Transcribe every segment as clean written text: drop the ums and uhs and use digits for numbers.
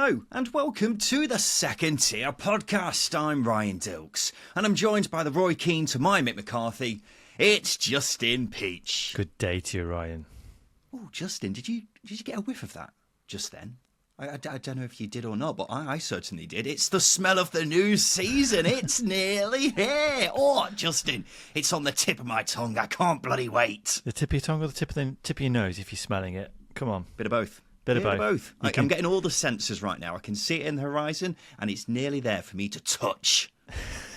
Hello, and welcome to the Second Tier Podcast. I'm Ryan Dilks, and I'm joined by the Roy Keane to my Mick McCarthy. It's Justin Peach. Good day to you, Ryan. Oh, Justin, did you get a whiff of that just then? I don't know if you did or not, but I certainly did. It's the smell of the new season. It's nearly here. Oh, Justin, it's on the tip of my tongue. I can't bloody wait. The tip of your tongue or the tip of your nose if you're smelling it? Come on. Bit of both. Bit of both. I'm getting all the senses right now. I can see it in the horizon, and it's nearly there for me to touch.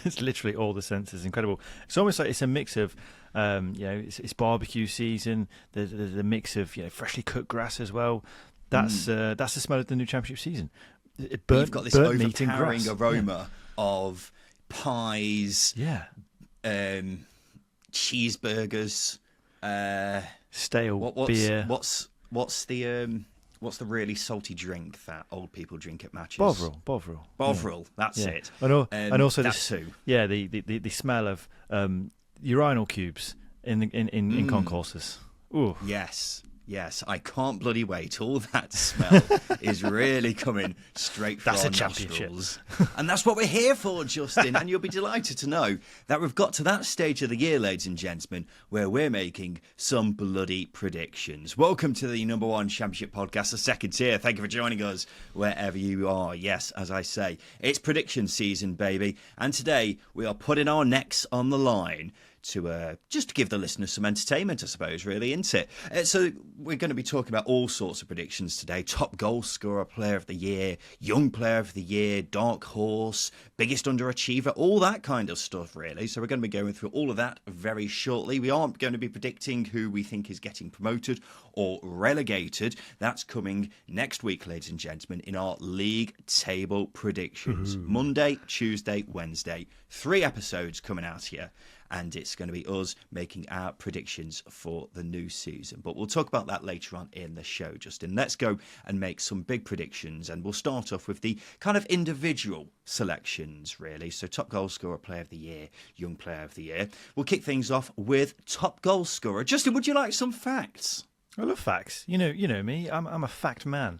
It's literally all the senses. Incredible. It's almost like it's a mix of, it's barbecue season. There's a mix of freshly cooked grass as well. That's the smell of the new championship season. You've got this overpowering aroma of pies, cheeseburgers, stale beer. What's the really salty drink that old people drink at matches? Bovril. That's it. And also that too. Yeah, the smell of urinal cubes in concourses. Ooh. Yes, I can't bloody wait. All that smell is really coming straight from our nostrils. And that's what we're here for, Justin. And you'll be delighted to know that we've got to that stage of the year, ladies and gentlemen, where we're making some bloody predictions. Welcome to the number one championship podcast, the Second Tier. Thank you for joining us wherever you are. Yes, as I say, it's prediction season, baby. And today we are putting our necks on the line to just to give the listeners some entertainment, I suppose, really, isn't it? So we're going to be talking about all sorts of predictions today. Top goal scorer, player of the year, young player of the year, dark horse, biggest underachiever, all that kind of stuff, really. So we're going to be going through all of that very shortly. We aren't going to be predicting who we think is getting promoted or relegated. That's coming next week, ladies and gentlemen, in our league table predictions. Monday, Tuesday, Wednesday. 3 episodes coming out here. And it's going to be us making our predictions for the new season. But we'll talk about that later on in the show, Justin. Let's go and make some big predictions. And we'll start off with the kind of individual selections, really. So top goal scorer, player of the year, young player of the year. We'll kick things off with top goal scorer. Justin, would you like some facts? I love facts. You know me. I'm a fact man.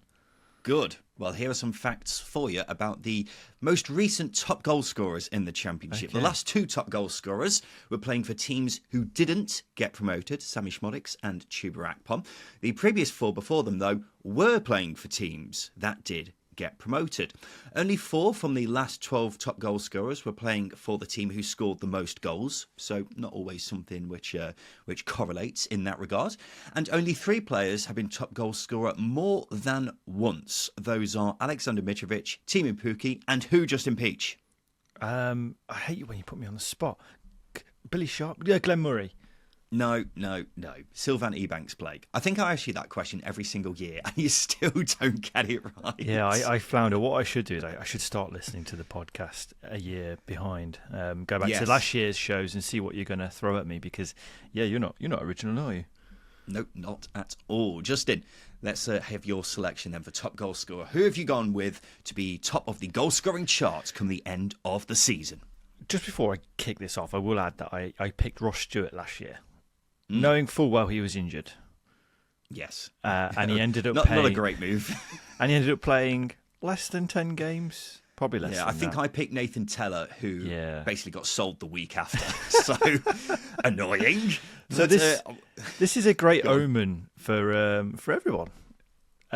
Good. Well, here are some facts for you about the most recent top goal scorers in the Championship. Okay. The last 2 top goal scorers were playing for teams who didn't get promoted, Sami Szmodics and Chuba Akpom. The previous 4 before them, though, were playing for teams that did get promoted. Only 4 from the last 12 top goal scorers were playing for the team who scored the most goals, so not always something which correlates in that regard. And only 3 players have been top goal scorer more than once. Those are Alexander Mitrovic, Teemu Pukki, and who, Justin Peach? I hate you when you put me on the spot. Billy Sharp? Glenn Murray. No. Sylvan Ebanks-Blake. I think I ask you that question every single year, and you still don't get it right. Yeah, I flounder. What I should do is I should start listening to the podcast a year behind. Go back to last year's shows and see what you're going to throw at me, because you're not original, are you? No, not at all. Justin, let's have your selection then for top goal scorer. Who have you gone with to be top of the goal scoring charts come the end of the season? Just before I kick this off, I will add that I picked Ross Stewart last year, knowing full well he was injured. Yes. And he ended up not a great move. And he ended up playing less than 10 games. Probably less than I think that. I picked Nathan Teller, who basically got sold the week after. So annoying. So this is a great omen for everyone.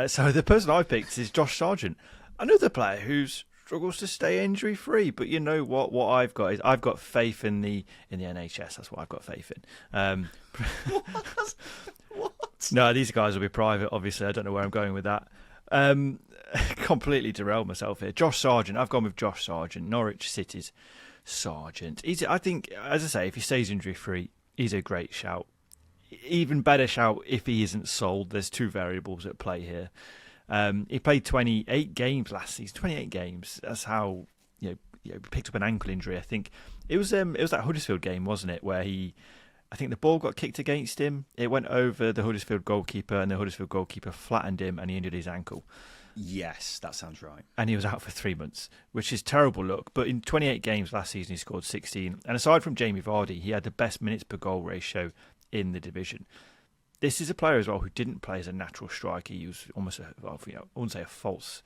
So the person I picked is Josh Sargent, another player who struggles to stay injury free. But you know what? What I've got is I've got faith in the NHS. That's what I've got faith in. What? No, these guys will be private. Obviously, I don't know where I'm going with that. Completely derailed myself here. Josh Sargent. I've gone with Josh Sargent. Norwich City's Sargent. I think, as I say, if he stays injury free, he's a great shout. Even better shout if he isn't sold. There's 2 variables at play here. He played 28 games last season. 28 games. That's how he picked up an ankle injury. I think it was that Huddersfield game, wasn't it, where I think the ball got kicked against him. It went over the Huddersfield goalkeeper, and the Huddersfield goalkeeper flattened him, and he injured his ankle. Yes, that sounds right. And he was out for 3 months, which is terrible luck. But in 28 games last season, he scored 16. And aside from Jamie Vardy, he had the best minutes per goal ratio in the division. this is a player as well who didn't play as a natural striker. He was almost I wouldn't say a false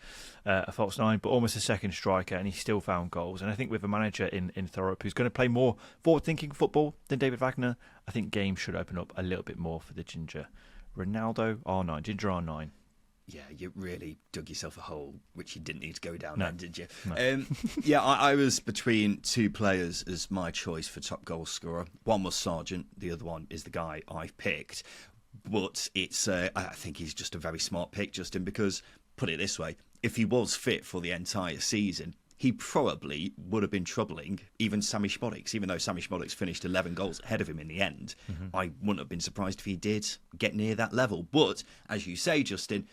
nine, but almost a second striker, and he still found goals. And I think with a manager in Thorup who's going to play more forward-thinking football than David Wagner, I think games should open up a little bit more for the Ginger. Ronaldo R9, Ginger R9. Yeah, you really dug yourself a hole, which you didn't need to go down No. then, did you? No. Yeah, I was between two players as my choice for top goal scorer. One was Sargent, the other one is the guy I've picked. But it's I think he's just a very smart pick, Justin, because, put it this way, if he was fit for the entire season, he probably would have been troubling even Sammy Szmodics, even though Sammy Szmodics finished 11 goals ahead of him in the end. I wouldn't have been surprised if he did get near that level. But, as you say, Justin,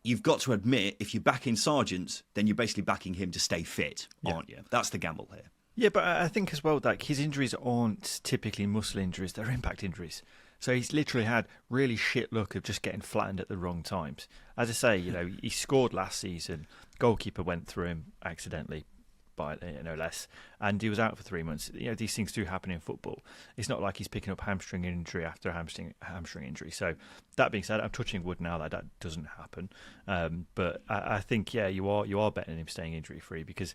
you've got to admit, if you're backing Sargent, then you're basically backing him to stay fit, aren't you? That's the gamble here. Yeah, but I think as well that his injuries aren't typically muscle injuries; they're impact injuries. So he's literally had really shit luck of just getting flattened at the wrong times. As I say, he scored last season. Goalkeeper went through him accidentally, by no less, and he was out for 3 months. These things do happen in football. It's not like he's picking up hamstring injury after hamstring injury. So that being said, I'm touching wood now that doesn't happen. But I think you are betting him staying injury free because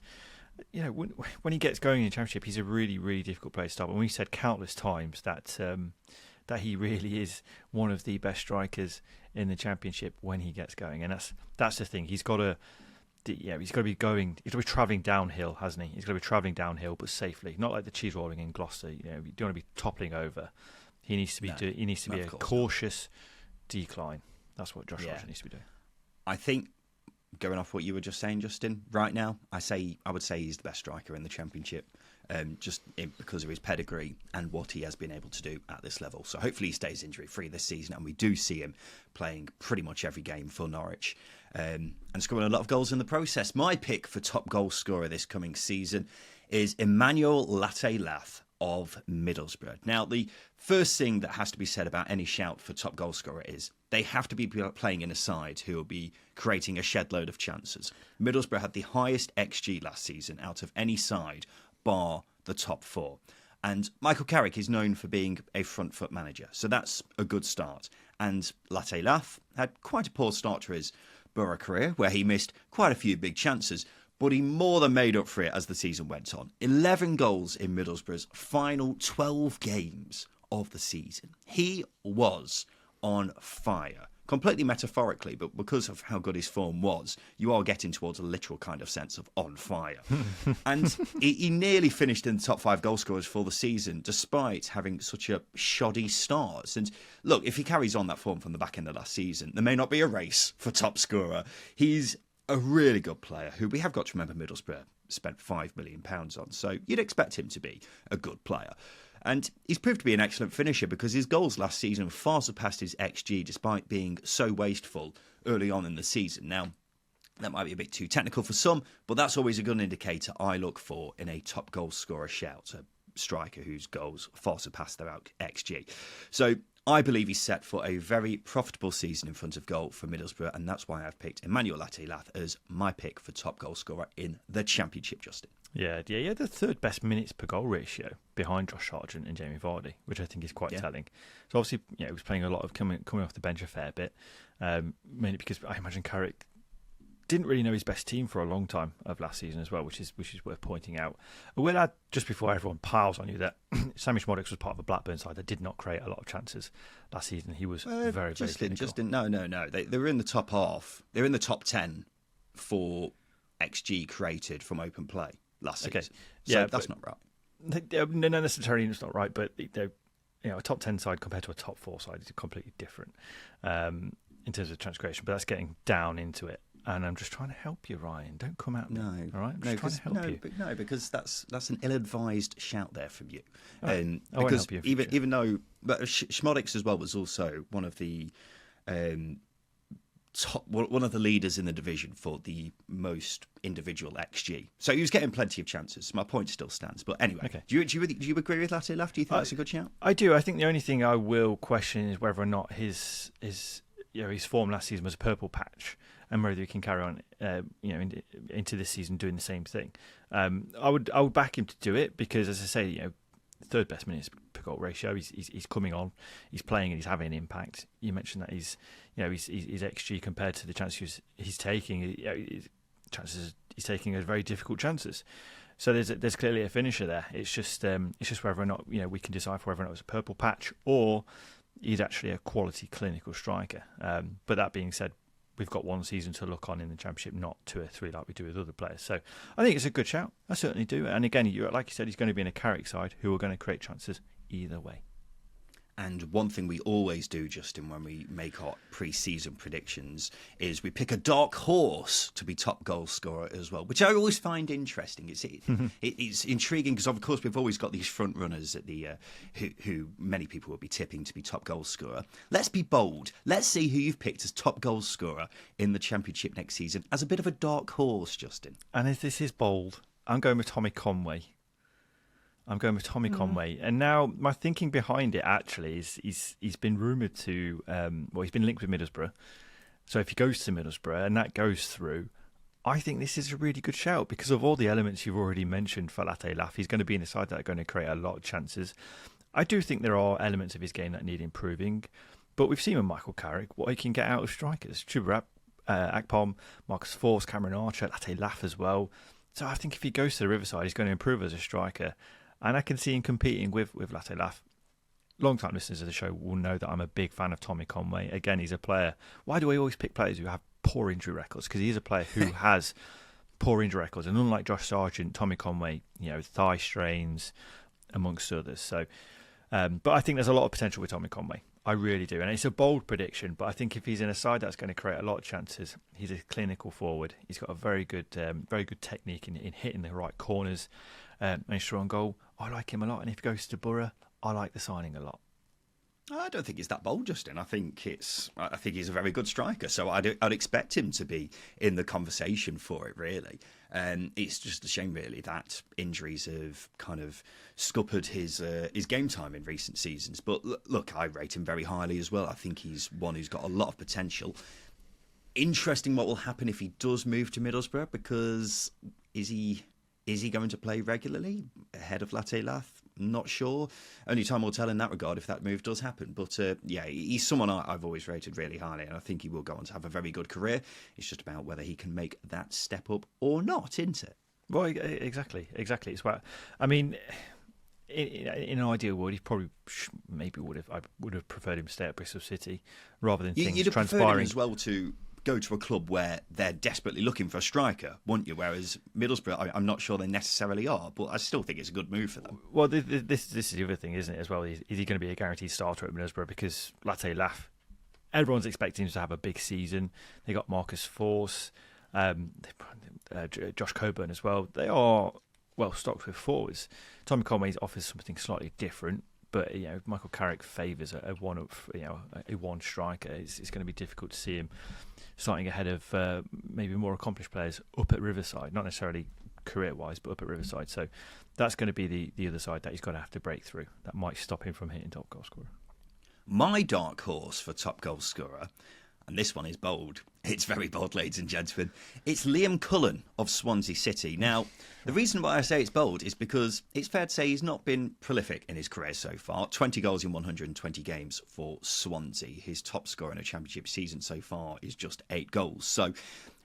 when he gets going in the Championship, he's a really, really difficult player to stop. And we've said countless times that he really is one of the best strikers in the Championship when he gets going, and that's the thing. He's got to be travelling downhill, hasn't he? He's got to be travelling downhill, but safely, not like the cheese rolling in Gloucester. You don't want to be toppling over. He needs to be a cautious decline. That's what Josh Sargent needs to be doing. I think, going off what you were just saying, Justin, right now, I would say he's the best striker in the Championship, because of his pedigree and what he has been able to do at this level. So hopefully he stays injury-free this season, and we do see him playing pretty much every game for Norwich and scoring a lot of goals in the process. My pick for top goal scorer this coming season is Emmanuel Latte Lath of Middlesbrough. Now, the first thing that has to be said about any shout for top goal scorer is they have to be playing in a side who will be creating a shed load of chances. Middlesbrough had the highest XG last season out of any side, bar the top four. And Michael Carrick is known for being a front foot manager, so that's a good start. And Latte Lath had quite a poor start to his Borough career, where he missed quite a few big chances, but he more than made up for it as the season went on. 11 goals in Middlesbrough's final 12 games of the season. He was on fire. Completely metaphorically, but because of how good his form was, you are getting towards a literal kind of sense of on fire. And he nearly finished in the top 5 goal scorers for the season, despite having such a shoddy start. And look, if he carries on that form from the back end of last season, there may not be a race for top scorer. He's a really good player who we have got to remember Middlesbrough spent £5 million on, so you'd expect him to be a good player. And he's proved to be an excellent finisher because his goals last season far surpassed his XG despite being so wasteful early on in the season. Now, that might be a bit too technical for some, but that's always a good indicator I look for in a top goal scorer shout, a striker whose goals far surpass their XG. So I believe he's set for a very profitable season in front of goal for Middlesbrough, and that's why I've picked Emmanuel Latte Lath as my pick for top goal scorer in the Championship, Justin. Yeah, the third best minutes per goal ratio behind Josh Sargent and Jamie Vardy, which I think is quite telling. So obviously, he was playing a lot of coming off the bench a fair bit, mainly because I imagine Carrick didn't really know his best team for a long time of last season as well, which is worth pointing out. I will add, just before everyone piles on you, that Sammy Szmodics was part of a Blackburn side that did not create a lot of chances last season. He was very clinical. Justin, no. They were in the top half. They're in the top 10 for XG created from open play last season. So that's not right. No, necessarily it's not right, but a top 10 side compared to a top 4 side is completely different in terms of transgression, but that's getting down into it. And I'm just trying to help you, Ryan. Don't come at me. No, all right. I'm just trying to help you. Because that's an ill-advised shout there from you. I won't help you even though, but Szmodics as well was also one of the one of the leaders in the division for the most individual XG. So he was getting plenty of chances. My point still stands. But anyway, okay. Do you agree with Latte Lath? Do you think that's a good shout? I do. I think the only thing I will question is whether or not his form last season was a purple patch, and whether he can carry on, into this season doing the same thing. I would back him to do it because, as I say, third best minutes per goal ratio. He's coming on, he's playing, and he's having an impact. You mentioned that his XG compared to the chances he's taking, he's taking are very difficult chances. So there's clearly a finisher there. It's just whether or not we can decipher whether or not it's a purple patch or he's actually a quality clinical striker. But that being said, we've got one season to look on in the Championship, not 2 or 3 like we do with other players. So I think it's a good shout. I certainly do. And again, like you said, he's going to be in a Carrick side who are going to create chances either way. And one thing we always do, Justin, when we make our pre-season predictions is we pick a dark horse to be top goal scorer as well, which I always find interesting. It's intriguing because, of course, we've always got these front runners at the who many people will be tipping to be top goal scorer. Let's be bold. Let's see who you've picked as top goal scorer in the Championship next season as a bit of a dark horse, Justin. And if this is bold, I'm going with Tommy Conway. Conway, and now my thinking behind it actually is he's been rumoured to, he's been linked with Middlesbrough. So if he goes to Middlesbrough and that goes through, I think this is a really good shout because of all the elements you've already mentioned for Latte Lath. He's going to be in a side that are going to create a lot of chances. I do think there are elements of his game that need improving, but we've seen with Michael Carrick what he can get out of strikers. Chuba Akpom, Marcus Force, Cameron Archer, Latte Lath as well. So I think if he goes to the Riverside, he's going to improve as a striker. And I can see him competing with Latte Lath. Long-time listeners of the show will know that I'm a big fan of Tommy Conway. Again, he's a player. Why do I always pick players who have poor injury records? Because he's a player who has poor injury records. And unlike Josh Sargent, Tommy Conway, thigh strains, amongst others. So, but I think there's a lot of potential with Tommy Conway. I really do. And it's a bold prediction, but I think if he's in a side that's going to create a lot of chances, he's a clinical forward. He's got a very good technique in hitting the right corners. And he's strong goal. I like him a lot. And if he goes to Borough, I like the signing a lot. I don't think it's that bold, Justin. I think he's a very good striker, so I'd expect him to be in the conversation for it. Really, it's just a shame, really, that injuries have kind of scuppered his game time in recent seasons. But look, I rate him very highly as well. I think he's one who's got a lot of potential. Interesting, what will happen if he does move to Middlesbrough? Because is he going to play regularly ahead of Latte Lath? Not sure. Only time will tell in that regard if that move does happen. But he's someone I've always rated really highly, and I think he will go on to have a very good career. It's just about whether he can make that step up or not, isn't it? Well, exactly. It's what I mean. In an ideal world, he probably I would have preferred him to stay at Bristol City rather than things you'd have transpiring preferred him as well to go to a club where they're desperately looking for a striker, wouldn't you? Whereas Middlesbrough, I'm not sure they necessarily are, but I still think it's a good move for them. Well, this is the other thing, isn't it, as well? Is he going to be a guaranteed starter at Middlesbrough? Because Latte Lath, everyone's expecting him to have a big season. They got Marcus Force, Josh Coburn as well. They are well stocked with forwards. Tommy Conway offers something slightly different. But Michael Carrick favours a one striker. It's going to be difficult to see him starting ahead of maybe more accomplished players up at Riverside, not necessarily career-wise, but up at Riverside. So that's going to be the other side that he's going to have to break through. That might stop him from hitting top goal scorer. My dark horse for top goal scorer, and this one is bold. It's very bold, ladies and gentlemen. It's Liam Cullen of Swansea City. Now, the reason why I say it's bold is because it's fair to say he's not been prolific in his career so far. 20 goals in 120 games for Swansea. His top score in a Championship season so far is just 8 goals. So,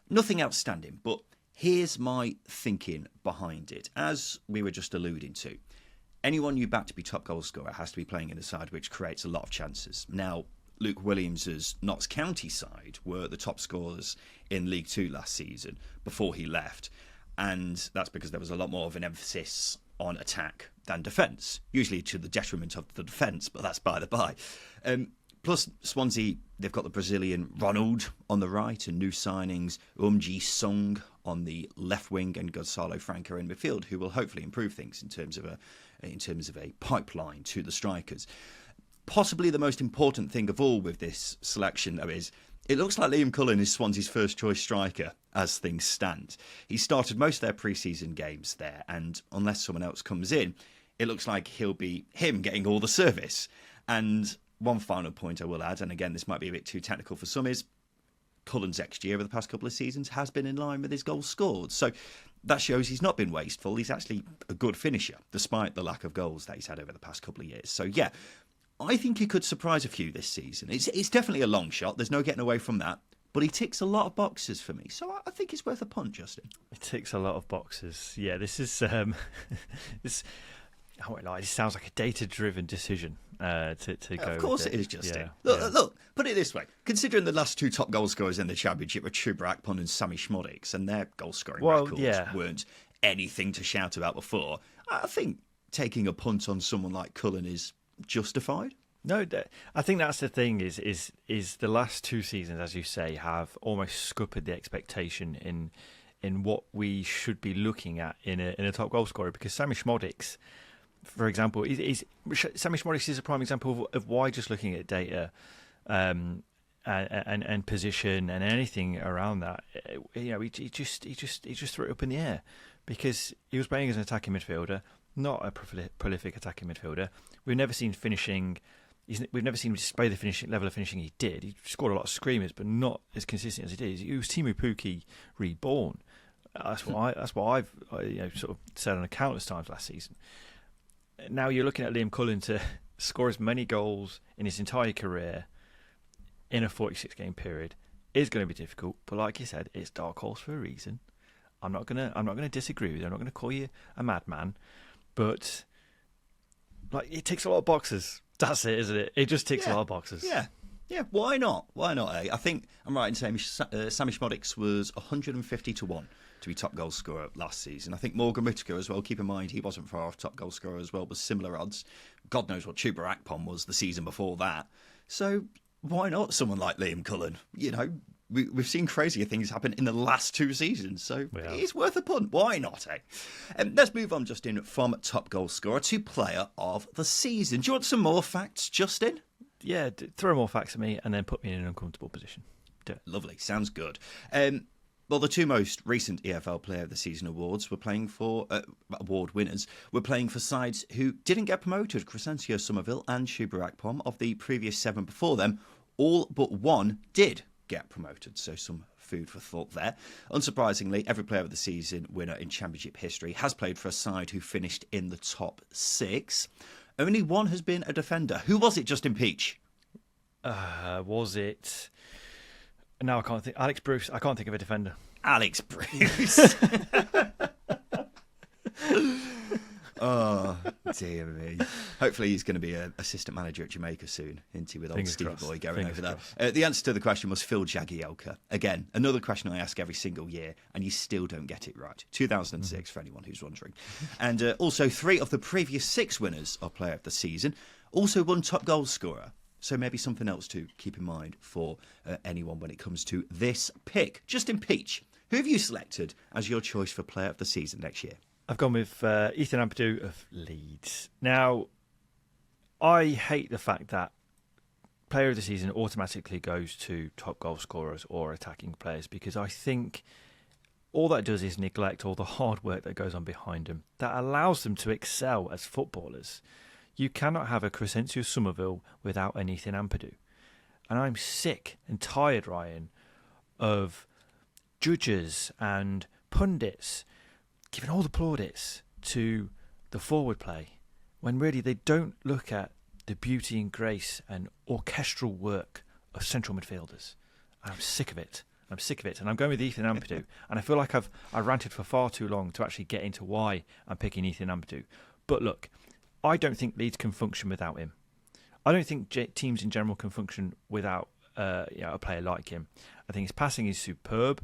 nothing outstanding. But here's my thinking behind it. As we were just alluding to, anyone you back to be top goal scorer has to be playing in a side which creates a lot of chances. Now, Luke Williams' Notts County side were the top scorers in League Two last season before he left. And that's because there was a lot more of an emphasis on attack than defence, usually to the detriment of the defence, but that's by the by. Plus, Swansea, they've got the Brazilian Ronald on the right and new signings, Ji Sung on the left wing and Gonçalo Franco in midfield, who will hopefully improve things in terms of a pipeline to the strikers. Possibly the most important thing of all with this selection, though, is it looks like Liam Cullen is Swansea's first choice striker as things stand. He started most of their pre-season games there, and unless someone else comes in, it looks like he'll be him getting all the service. And one final point I will add, and again, this might be a bit too technical for some, is Cullen's XG over the past couple of seasons has been in line with his goals scored. So that shows he's not been wasteful. He's actually a good finisher, despite the lack of goals that he's had over the past couple of years. So, yeah, I think he could surprise a few this season. It's definitely a long shot. There's no getting away from that. But he ticks a lot of boxes for me. So I think it's worth a punt, Justin. It ticks a lot of boxes. Yeah, this is... this, I won't lie, this sounds like a data-driven decision to go. Of course with it is, Justin. Yeah, Look, put it this way. Considering the last two top goal scorers in the Championship were Chuba Akpom and Sammy Schmodics, and their goal-scoring records weren't anything to shout about before, I think taking a punt on someone like Cullen is justified. No, I think that's the thing. Is the last two seasons, as you say, have almost scuppered the expectation in what we should be looking at in a top goal scorer. Because Sammy Schmodics, for example, Sammy Schmodics is a prime example of why just looking at data and position and anything around that, he just threw it up in the air because he was playing as an attacking midfielder, not a prolific attacking midfielder. We've never seen finishing. We've never seen him display the finishing level of finishing he did. He scored a lot of screamers, but not as consistent as he did. He was Timu Pukki reborn. That's what I've sort of said on countless times last season. Now you're looking at Liam Cullen to score as many goals in his entire career in a 46-game period is going to be difficult. But like you said, it's dark horse for a reason. I'm not gonna disagree with you. I'm not going to call you a madman, but like it ticks a lot of boxes. That's it, isn't it? It just ticks a lot of boxes. Yeah. Why not? Eh? I think I'm right in saying Sammy Schmodics was 150 to 1 to be top goal scorer last season. I think Morgan Whittaker as well. Keep in mind he wasn't far off top goal scorer as well, but similar odds. God knows what Chuba Akpom was the season before that. So why not someone like Liam Cullen? We've seen crazier things happen in the last two seasons, so it's worth a punt. Why not, eh? Let's move on, Justin, from top goal scorer to player of the season. Do you want some more facts, Justin? Yeah, throw more facts at me and then put me in an uncomfortable position. Do it. Lovely, sounds good. Well, the two most recent EFL Player of the Season awards were playing for award winners were playing for sides who didn't get promoted. Crescencio Somerville and Chuba Akpom of the previous 7 before them, all but one did get promoted, so some food for thought there. Unsurprisingly, every Player of the Season winner in Championship history has played for a side who finished in the top 6. Only one has been a defender. Who was it, Justin Peach? Was it... No, I can't think. Alex Bruce. I can't think of a defender. Alex Bruce. Oh, dear me. Hopefully he's going to be an assistant manager at Jamaica soon, isn't he, with old Stevie Boy going over there. The answer to the question was Phil Jagielka. Again, another question I ask every single year, and you still don't get it right. 2006, for anyone who's wondering. And also 3 of the previous 6 winners of Player of the Season also won top goal scorer. So maybe something else to keep in mind for anyone when it comes to this pick. Justin Peach, who have you selected as your choice for Player of the Season next year? I've gone with Ethan Ampadu of Leeds. Now, I hate the fact that Player of the Season automatically goes to top goal scorers or attacking players because I think all that does is neglect all the hard work that goes on behind them that allows them to excel as footballers. You cannot have a Crescencio Somerville without an Ethan Ampadu. And I'm sick and tired, Ryan, of judges and pundits giving all the plaudits to the forward play when really they don't look at the beauty and grace and orchestral work of central midfielders. And I'm sick of it. And I'm going with Ethan Ampadu. And I feel like I ranted for far too long to actually get into why I'm picking Ethan Ampadu. But look, I don't think Leeds can function without him. I don't think teams in general can function without a player like him. I think his passing is superb.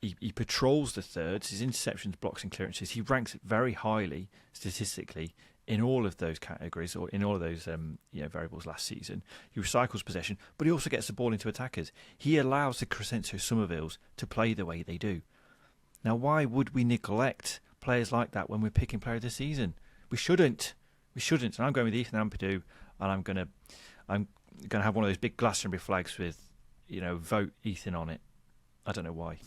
He patrols the thirds. His interceptions, blocks and clearances. He ranks very highly statistically in all of those categories or in all of those variables last season. He recycles possession, but he also gets the ball into attackers. He allows the Crescencio Somervilles to play the way they do. Now, why would we neglect players like that when we're picking Player of the Season? We shouldn't. And I'm going with Ethan Ampadu, and I'm gonna have one of those big Glastonbury flags with, vote Ethan on it. I don't know why.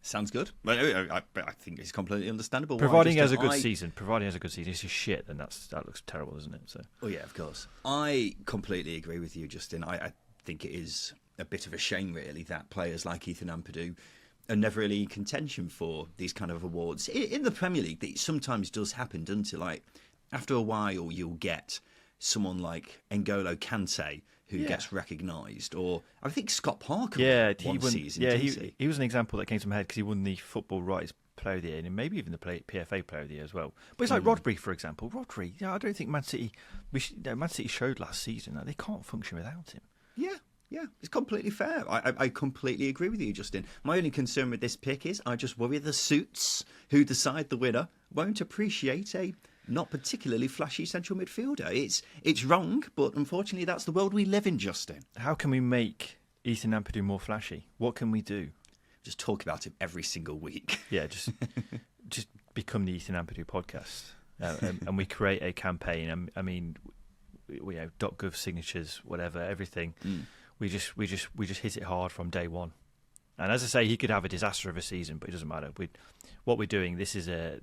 Sounds good. Well, I think it's completely understandable. Providing he has a good season. If he's shit, then that looks terrible, doesn't it? So. Oh yeah, of course. I completely agree with you, Justin. I think it is a bit of a shame, really, that players like Ethan Ampadu are never really in contention for these kind of awards. In the Premier League, it sometimes does happen, doesn't it? Like, after a while, you'll get someone like N'Golo Kante who gets recognised, or I think Scott Parker one season, he was an example that came to my head because he won the Football Writers Player of the Year and maybe even the PFA Player of the Year as well. But it's like Rodri, for example. Rodri, I don't think Man City showed last season that they can't function without him. Yeah, it's completely fair. I completely agree with you, Justin. My only concern with this pick is I just worry the suits who decide the winner won't appreciate a not particularly flashy central midfielder. It's wrong, but unfortunately that's the world we live in, Justin. How can we make Ethan Ampadu more flashy? What can we do? Just talk about him every single week. Yeah, just become the Ethan Ampadu podcast, and we create a campaign. I mean, we have .gov signatures, whatever, everything. We just hit it hard from day one. And as I say, he could have a disaster of a season, but it doesn't matter. What we're doing, this is a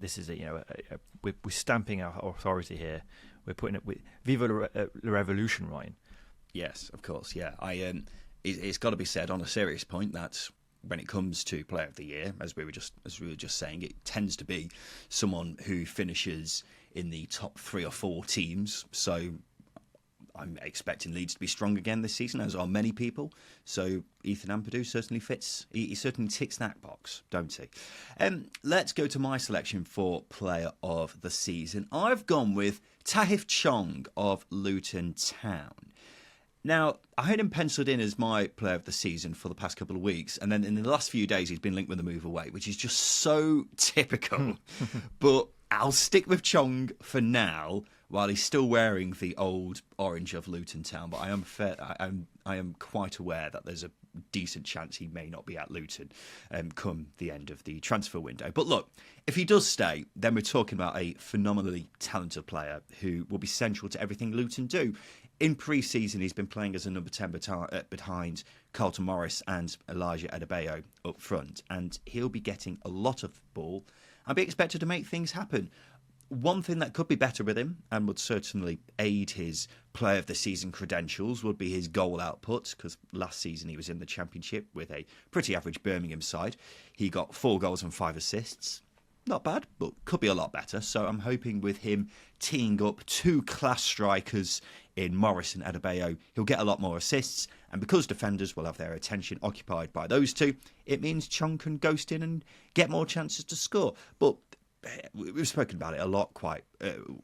we're stamping our authority here. We're putting it with Viva la Revolution, Ryan. Yes, of course. Yeah, it's got to be said on a serious point that when it comes to Player of the Year, as we were just saying, it tends to be someone who finishes in the top 3 or 4 teams. So I'm expecting Leeds to be strong again this season, as are many people. So Ethan Ampadu certainly fits. He certainly ticks that box, don't he? Let's go to my selection for Player of the Season. I've gone with Tahith Chong of Luton Town. Now, I had him penciled in as my Player of the Season for the past couple of weeks, and then in the last few days he's been linked with a move away, which is just so typical. But I'll stick with Chong for now, while he's still wearing the old orange of Luton Town. But I am quite aware that there's a decent chance he may not be at Luton come the end of the transfer window. But look, if he does stay, then we're talking about a phenomenally talented player who will be central to everything Luton do. In pre-season, he's been playing as a number 10 behind Carlton Morris and Elijah Adebayo up front, and he'll be getting a lot of ball and be expected to make things happen. One thing that could be better with him and would certainly aid his Player of the Season credentials would be his goal output, because last season he was in the Championship with a pretty average Birmingham side. He got 4 goals and 5 assists. Not bad, but could be a lot better. So I'm hoping with him teeing up 2 class strikers in Morris and Adebayo, he'll get a lot more assists. And because defenders will have their attention occupied by those 2, it means Chong can ghost in and get more chances to score. But we've spoken about it a lot quite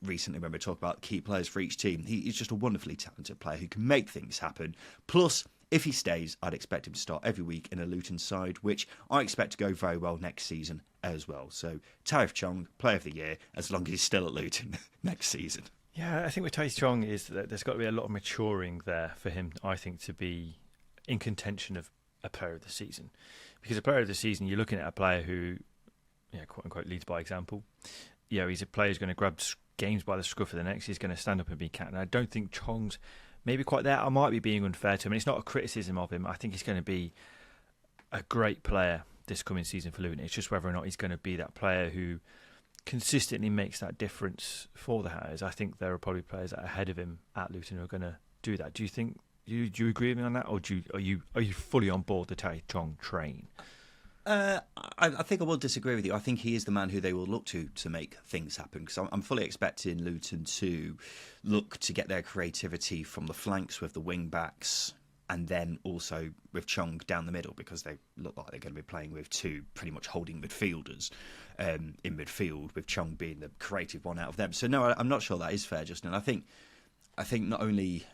recently when we talk about key players for each team. He's just a wonderfully talented player who can make things happen. Plus, if he stays, I'd expect him to start every week in a Luton side, which I expect to go very well next season as well. So, Tahith Chong, Player of the Year, as long as he's still at Luton next season. Yeah, I think with Tahith Chong is that there's got to be a lot of maturing there for him, I think, to be in contention of a Player of the Season. Because a Player of the Season, you're looking at a player who, quote unquote, leads by example. He's a player who's going to grab games by the scruff of the neck. He's going to stand up and be captain. I don't think Chong's maybe quite there. I might be being unfair to him. It's not a criticism of him. I think he's going to be a great player this coming season for Luton. It's just whether or not he's going to be that player who consistently makes that difference for the Hatters. I think there are probably players that are ahead of him at Luton who are going to do that. Do you think? Do you agree with me on that, or are you fully on board the Tahith Chong train? I think I will disagree with you. I think he is the man who they will look to make things happen, because I'm fully expecting Luton to look to get their creativity from the flanks with the wing backs, and then also with Chong down the middle, because they look like they're going to be playing with 2 pretty much holding midfielders in midfield, with Chong being the creative one out of them. So no, I'm not sure that is fair, Justin. I think not only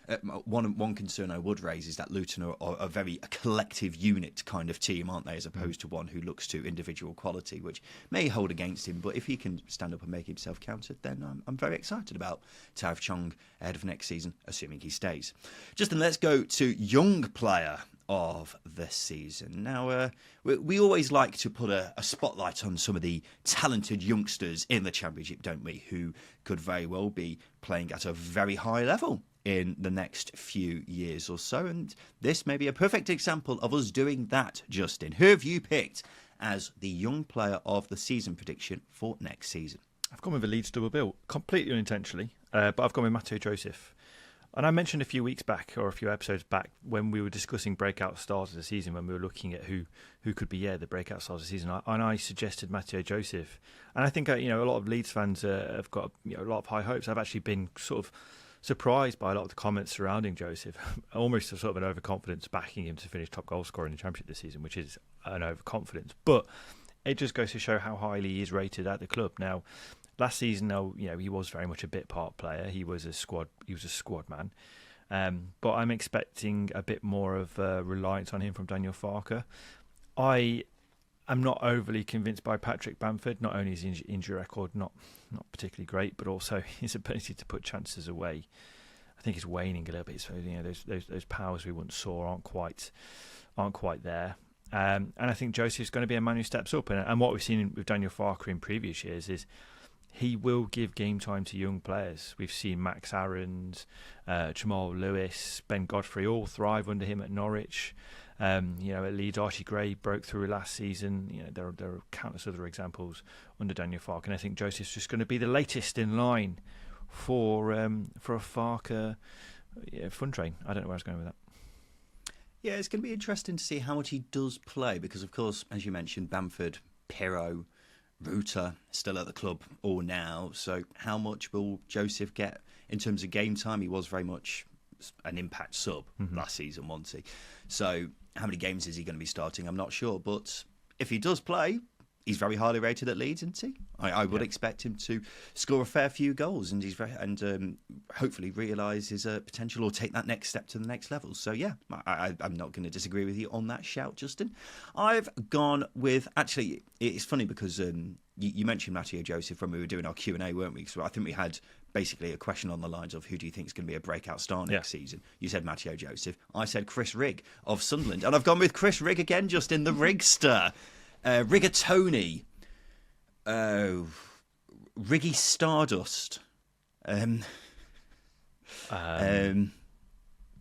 one concern I would raise is that Luton are a very collective unit kind of team, aren't they, as opposed to one who looks to individual quality, which may hold against him. But if he can stand up and make himself counted, then I'm very excited about Tahith Chong ahead of next season, assuming he stays. Justin, let's go to young player of the season. Now, we always like to put a spotlight on some of the talented youngsters in the Championship, don't we, who could very well be playing at a very high level in the next few years or so. And this may be a perfect example of us doing that, Justin. Who have you picked as the young player of the season prediction for next season? I've gone with a Leeds double bill, completely unintentionally, but I've gone with Mateo Joseph And I mentioned a few weeks back, or a few episodes back, when we were discussing breakout stars of the season, when we were looking at who could be the breakout stars of the season, and I suggested Matteo Joseph. And I think a lot of Leeds fans have got a lot of high hopes. I've actually been sort of surprised by a lot of the comments surrounding Joseph, almost a sort of an overconfidence backing him to finish top goal scorer in the Championship this season, which is an overconfidence. But it just goes to show how highly he is rated at the club. Now, last season, he was very much a bit part player. He was a squad man. But I'm expecting a bit more of reliance on him from Daniel Farke. I am not overly convinced by Patrick Bamford. Not only is his injury record not particularly great, but also his ability to put chances away. I think it's waning a little bit. So those powers we once saw aren't quite there. And I think Joseph's going to be a man who steps up. And what we've seen with Daniel Farke in previous years is he will give game time to young players. We've seen Max Aarons, Jamal Lewis, Ben Godfrey all thrive under him at Norwich. At Leeds, Archie Gray broke through last season. There are countless other examples under Daniel Farke, and I think Joseph's just going to be the latest in line for a Farke fun train. I don't know where I was going with that. Yeah, it's going to be interesting to see how much he does play because, of course, as you mentioned, Bamford, Pirro, Ruta still at the club all now. So how much will Joseph get in terms of game time? He was very much an impact sub last season, wasn't he? So how many games is he going to be starting? I'm not sure. But if he does play, he's very highly rated at Leeds, isn't he? I would expect him to score a fair few goals and hopefully realise his potential or take that next step to the next level. So, yeah, I'm not going to disagree with you on that shout, Justin. I've gone with... Actually, it's funny because you mentioned Matteo Joseph when we were doing our Q&A, weren't we? So I think we had basically a question on the lines of who do you think is going to be a breakout star next season. You said Matteo Joseph. I said Chris Rigg of Sunderland. And I've gone with Chris Rigg again, Justin, the Rigster. Rigatoni, Riggy Stardust,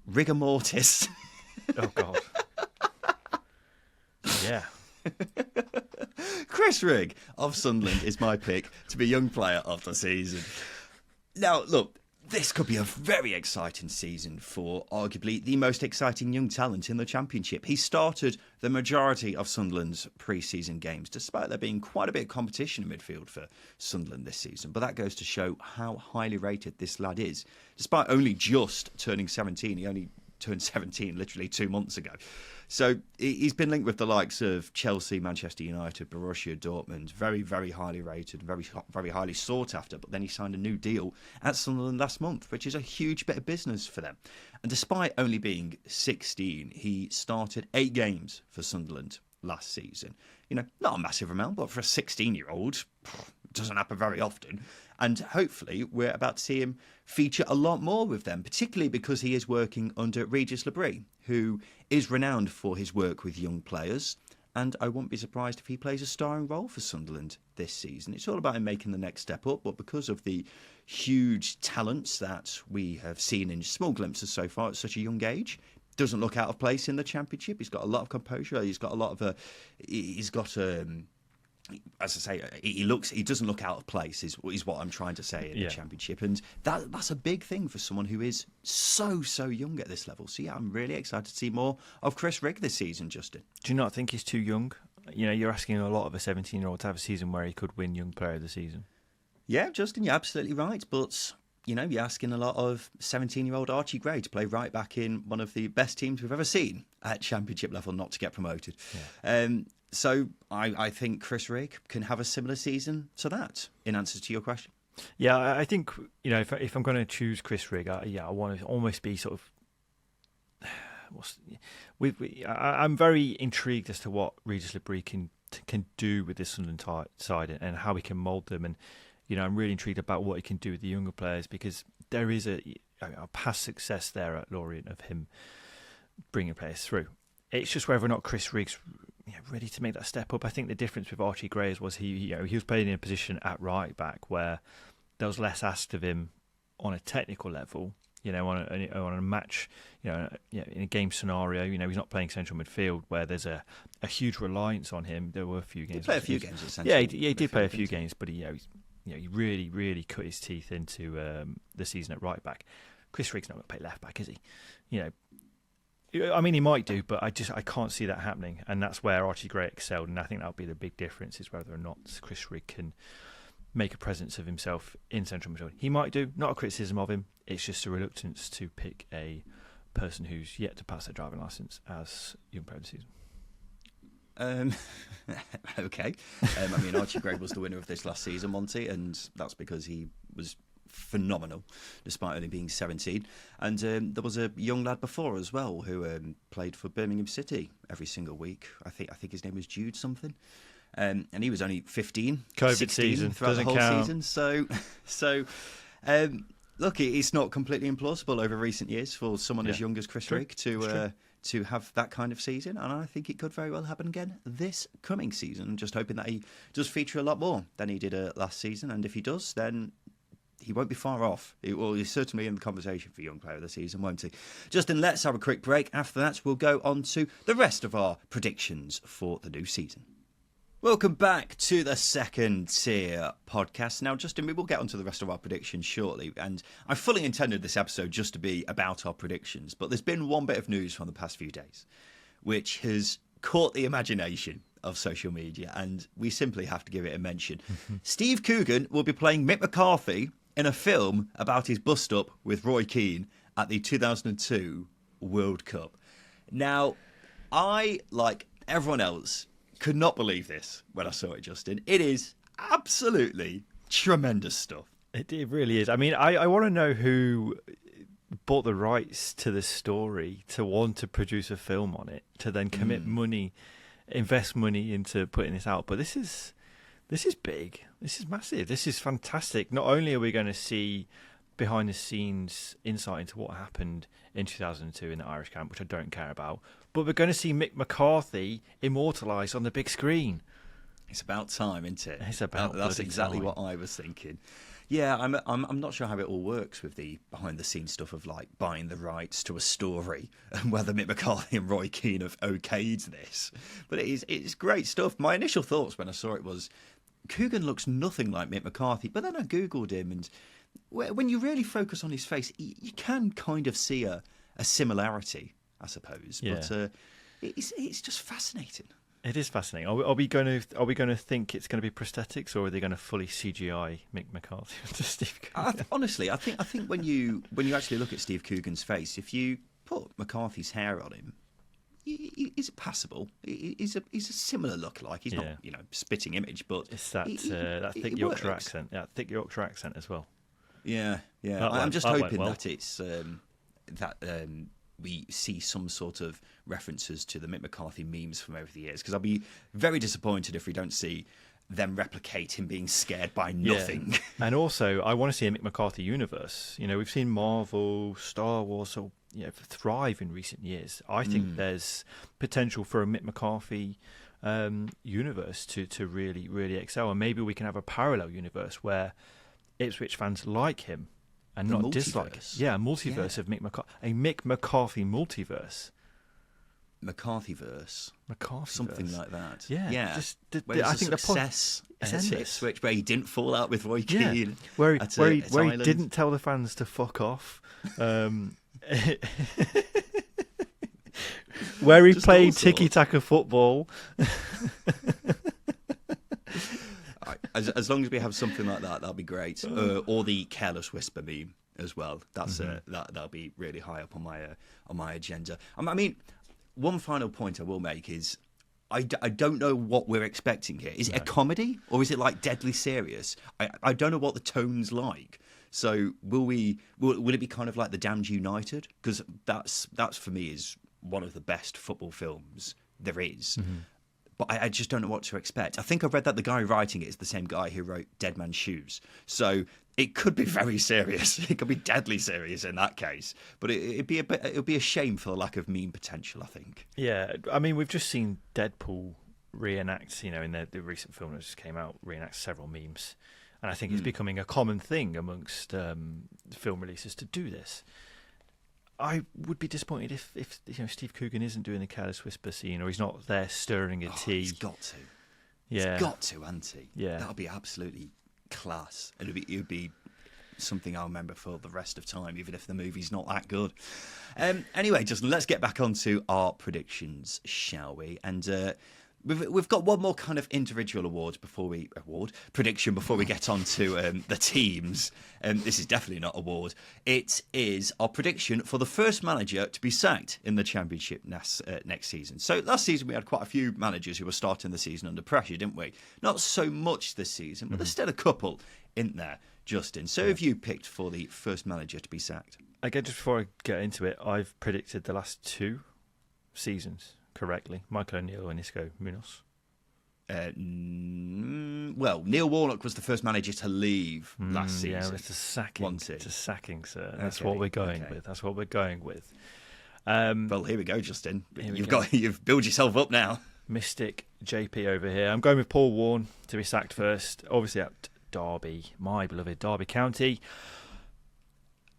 Rigor Mortis. Oh, God. Yeah. Chris Rigg of Sunderland is my pick to be young player of the season. Now, look, this could be a very exciting season for arguably the most exciting young talent in the Championship. He started the majority of Sunderland's pre-season games, despite there being quite a bit of competition in midfield for Sunderland this season. But that goes to show how highly rated this lad is. Despite only just turning 17, he only turned 17 literally 2 months ago. So he's been linked with the likes of Chelsea, Manchester United, Borussia Dortmund, very, very highly rated, very, very highly sought after. But then he signed a new deal at Sunderland last month, which is a huge bit of business for them. And despite only being 16, he started 8 games for Sunderland last season. Not a massive amount, but for a 16-year-old, it doesn't happen very often. And hopefully we're about to see him feature a lot more with them, particularly because he is working under Regis Lebris, who is renowned for his work with young players. And I won't be surprised if he plays a starring role for Sunderland this season. It's all about him making the next step up, but because of the huge talents that we have seen in small glimpses so far at such a young age, doesn't look out of place in the Championship. He's got a lot of composure. He's got a lot of as I say, he doesn't look out of place is what I'm trying to say in the Championship, and that's a big thing for someone who is so young at this level. So yeah, I'm really excited to see more of Chris Rigg this season, Justin. Do you not think he's too young? You're asking a lot of a 17-year-old to have a season where he could win Young Player of the Season. Yeah, Justin, you're absolutely right, but you're asking a lot of 17-year-old Archie Gray to play right back in one of the best teams we've ever seen at Championship level, not to get promoted. Yeah. So I think Chris Rigg can have a similar season to that, in answer to your question. Yeah, I think, if I'm going to choose Chris Rigg, I want to almost be sort of... I'm very intrigued as to what Regis Lebris can do with this Sunderland side and how he can mould them. And, I'm really intrigued about what he can do with the younger players, because there is a past success there at Lorient of him bringing players through. It's just whether or not Chris Rigg's ready to make that step up. I think the difference with Archie Gray was he was playing in a position at right back where there was less asked of him on a technical level. On a match, in a game scenario, he's not playing central midfield where there's a huge reliance on him. There were a few games. He played a few games at central. Yeah, he did play a few games, but he really cut his teeth into the season at right back. Chris Rigg's not going to play left back, is he? I mean, he might do, but I can't see that happening, and that's where Archie Gray excelled, and I think that'll be the big difference, is whether or not Chris Rigg can make a presence of himself in central midfield. He might do, not a criticism of him, it's just a reluctance to pick a person who's yet to pass their driving licence as young player of the season. Okay. I mean, Archie Gray was the winner of this last season, Monty, and that's because he was phenomenal, despite only being 17. And there was a young lad before as well who played for Birmingham City every single week. I think his name was Jude something. And he was only 15, COVID 16 season throughout the whole count. season. So look, it's not completely implausible over recent years for someone as young as Chris Rigg to have that kind of season, and I think it could very well happen again this coming season. I'm just hoping that he does feature a lot more than he did last season, and if he does, then he won't be far off. He's certainly in the conversation for Young Player of the Season, won't he? Justin, let's have a quick break. After that, we'll go on to the rest of our predictions for the new season. Welcome back to the Second Tier podcast. Now, Justin, we will get onto the rest of our predictions shortly, and I fully intended this episode just to be about our predictions, but there's been one bit of news from the past few days which has caught the imagination of social media, and we simply have to give it a mention. Steve Coogan will be playing Mick McCarthy in a film about his bust-up with Roy Keane at the 2002 World Cup. Now, I, like everyone else, could not believe this when I saw it, Justin. It is absolutely tremendous stuff. It really is. I mean, I want to know who bought the rights to this story to want to produce a film on it, to then commit money, invest money into putting this out. But this is big. This is massive. This is fantastic. Not only are we going to see behind the scenes insight into what happened in 2002 in the Irish camp, which I don't care about, but we're going to see Mick McCarthy immortalised on the big screen. It's about time, isn't it? It's about That's exactly time. what I was thinking. Yeah, I'm not sure how it all works with the behind the scenes stuff of like buying the rights to a story and whether Mick McCarthy and Roy Keane have okayed this. But it's great stuff. My initial thoughts when I saw it was Coogan looks nothing like Mick McCarthy, but then I googled him, and when you really focus on his face, you can kind of see a similarity, I suppose. Yeah. But it's just fascinating. It is fascinating. Are we going to think it's going to be prosthetics, or are they going to fully CGI Mick McCarthy to Steve Coogan? Honestly, I think when you actually look at Steve Coogan's face, if you put McCarthy's hair on him, he's passable. He's a similar look. Like he's not spitting image, but it's that thick Yorkshire accent. Yeah, thick Yorkshire accent as well. Yeah. I'm just hoping that it's we see some sort of references to the Mick McCarthy memes from over the years, because I'll be very disappointed if we don't see them replicate him being scared by nothing. Yeah. And also, I want to see a Mick McCarthy universe. We've seen Marvel, Star Wars, thrive in recent years. I think there's potential for a Mick McCarthy universe to really, really excel, and maybe we can have a parallel universe where Ipswich fans like him and not dislike him. Yeah, a multiverse of Mick McCarthy. A Mick McCarthy multiverse. McCarthyverse. Something like that. Yeah. I think success at Ipswich, where he didn't fall out with Roy Keane. Where he didn't tell the fans to fuck off. Where he played tiki-taka football. As long as we have something like that, that'll be great. Or the careless whisper meme as well. That's that'll be really high up on my agenda. I mean, one final point I will make is I don't know what we're expecting here. Is it a comedy or is it like deadly serious? I don't know what the tone's like. So will it be kind of like The Damned United? Because that's for me is one of the best football films there is. But I just don't know what to expect. I think I've read that the guy writing it is the same guy who wrote Dead Man's Shoes. So it could be very serious. It could be deadly serious in that case. But it'd be a shame for the lack of meme potential, I think. Yeah, I mean, we've just seen Deadpool reenact, in the recent film that just came out, reenact several memes. And I think it's becoming a common thing amongst film releases to do this. I would be disappointed if Steve Coogan isn't doing the careless whisper scene, or he's not there stirring a tea. He's got to. Yeah. He's got to, hasn't he? Yeah. That would be absolutely class. And it would be something I'll remember for the rest of time, even if the movie's not that good. Anyway, Justin, let's get back onto our predictions, shall we? And we've got one more kind of individual prediction before we get on to the teams. This is definitely not award. It is our prediction for the first manager to be sacked in the Championship next season. So last season we had quite a few managers who were starting the season under pressure, didn't we? Not so much this season, but there's still a couple in there, Justin. So have you picked for the first manager to be sacked? Again, just before I get into it, I've predicted the last 2 seasons correctly. Michael O'Neill and Isco Munoz. Well, Neil Warnock was the first manager to leave last season. Yeah, it's a sacking. Wanted. It's a sacking, sir. That's what we're going with. That's what we're going with. Well, here we go, Justin. You've built yourself up now. Mystic JP over here. I'm going with Paul Warne to be sacked first. Obviously at Derby, my beloved Derby County.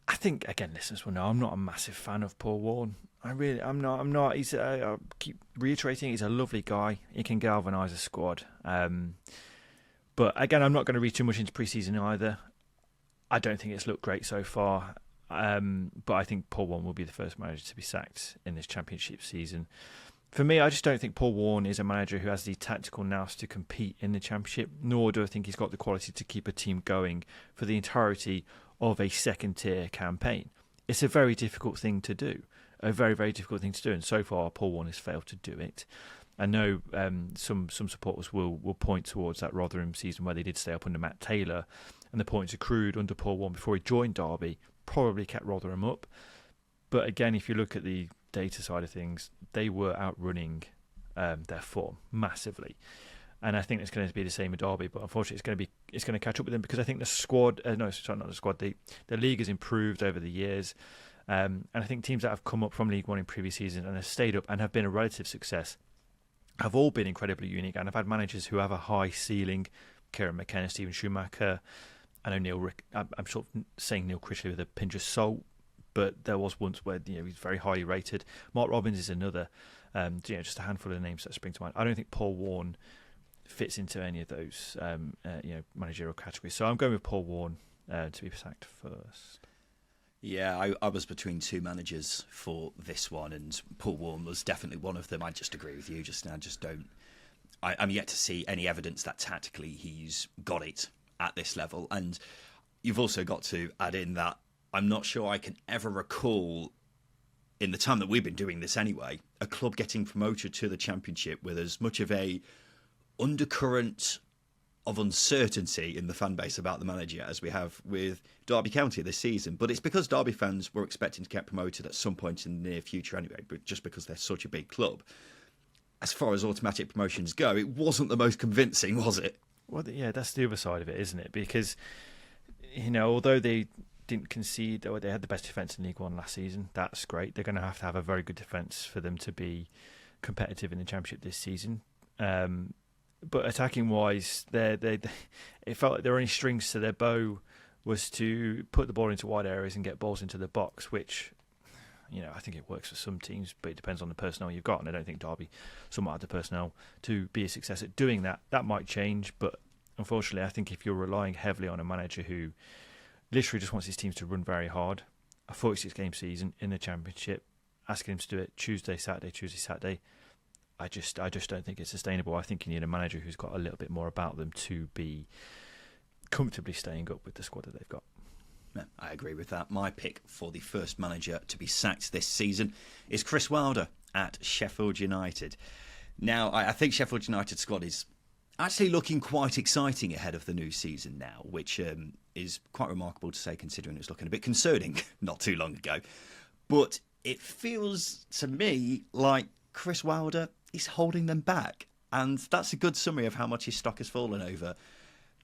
I think, again, listeners will know I'm not a massive fan of Paul Warne. I'm not. I keep reiterating, he's a lovely guy. He can galvanise a squad. But again, I'm not going to read too much into pre-season either. I don't think it's looked great so far. But I think Paul Warne will be the first manager to be sacked in this Championship season. For me, I just don't think Paul Warne is a manager who has the tactical nous to compete in the Championship, nor do I think he's got the quality to keep a team going for the entirety of a second-tier campaign. It's a very difficult thing to do. A very, very difficult thing to do, and so far Paul Warne has failed to do it. I know some supporters will point towards that Rotherham season where they did stay up under Matt Taylor, and the points accrued under Paul Warne before he joined Derby probably kept Rotherham up. But again, if you look at the data side of things, they were outrunning their form massively. And I think it's going to be the same with Derby, but unfortunately it's going to catch up with them because I think the squad, the league has improved over the years. And I think teams that have come up from League One in previous seasons and have stayed up and have been a relative success have all been incredibly unique. And I've had managers who have a high ceiling, Kieran McKenna, Stephen Schumacher. I know Neil Rick. I'm sort of saying Neil Critchley with a pinch of salt, but there was once where he's very highly rated. Mark Robbins is another. Just a handful of names that spring to mind. I don't think Paul Warne fits into any of those managerial categories. So I'm going with Paul Warne to be sacked first. Yeah, I was between 2 managers for this one, and Paul Warne was definitely one of them. I just agree with you just now. I'm yet to see any evidence that tactically he's got it at this level. And you've also got to add in that I'm not sure I can ever recall, in the time that we've been doing this anyway, a club getting promoted to the Championship with as much of a undercurrent of uncertainty in the fan base about the manager as we have with Derby County this season. But it's because Derby fans were expecting to get promoted at some point in the near future anyway, but just because they're such a big club. As far as automatic promotions go, it wasn't the most convincing, was it? Well, yeah, that's the other side of it, isn't it? Because, although they didn't concede, or they had the best defence in League One last season, that's great. They're going to have a very good defence for them to be competitive in the Championship this season. But attacking wise, it felt like their only strings to their bow was to put the ball into wide areas and get balls into the box, which, I think it works for some teams, but it depends on the personnel you've got. And I don't think Derby somewhat had the personnel to be a success at doing that. That might change, but unfortunately, I think if you're relying heavily on a manager who literally just wants his teams to run very hard, a 46-game season in the Championship, asking him to do it Tuesday, Saturday, I just don't think it's sustainable. I think you need a manager who's got a little bit more about them to be comfortably staying up with the squad that they've got. Yeah, I agree with that. My pick for the first manager to be sacked this season is Chris Wilder at Sheffield United. Now, I think Sheffield United's squad is actually looking quite exciting ahead of the new season now, which is quite remarkable to say considering it was looking a bit concerning not too long ago. But it feels to me like Chris Wilder is holding them back. And that's a good summary of how much his stock has fallen over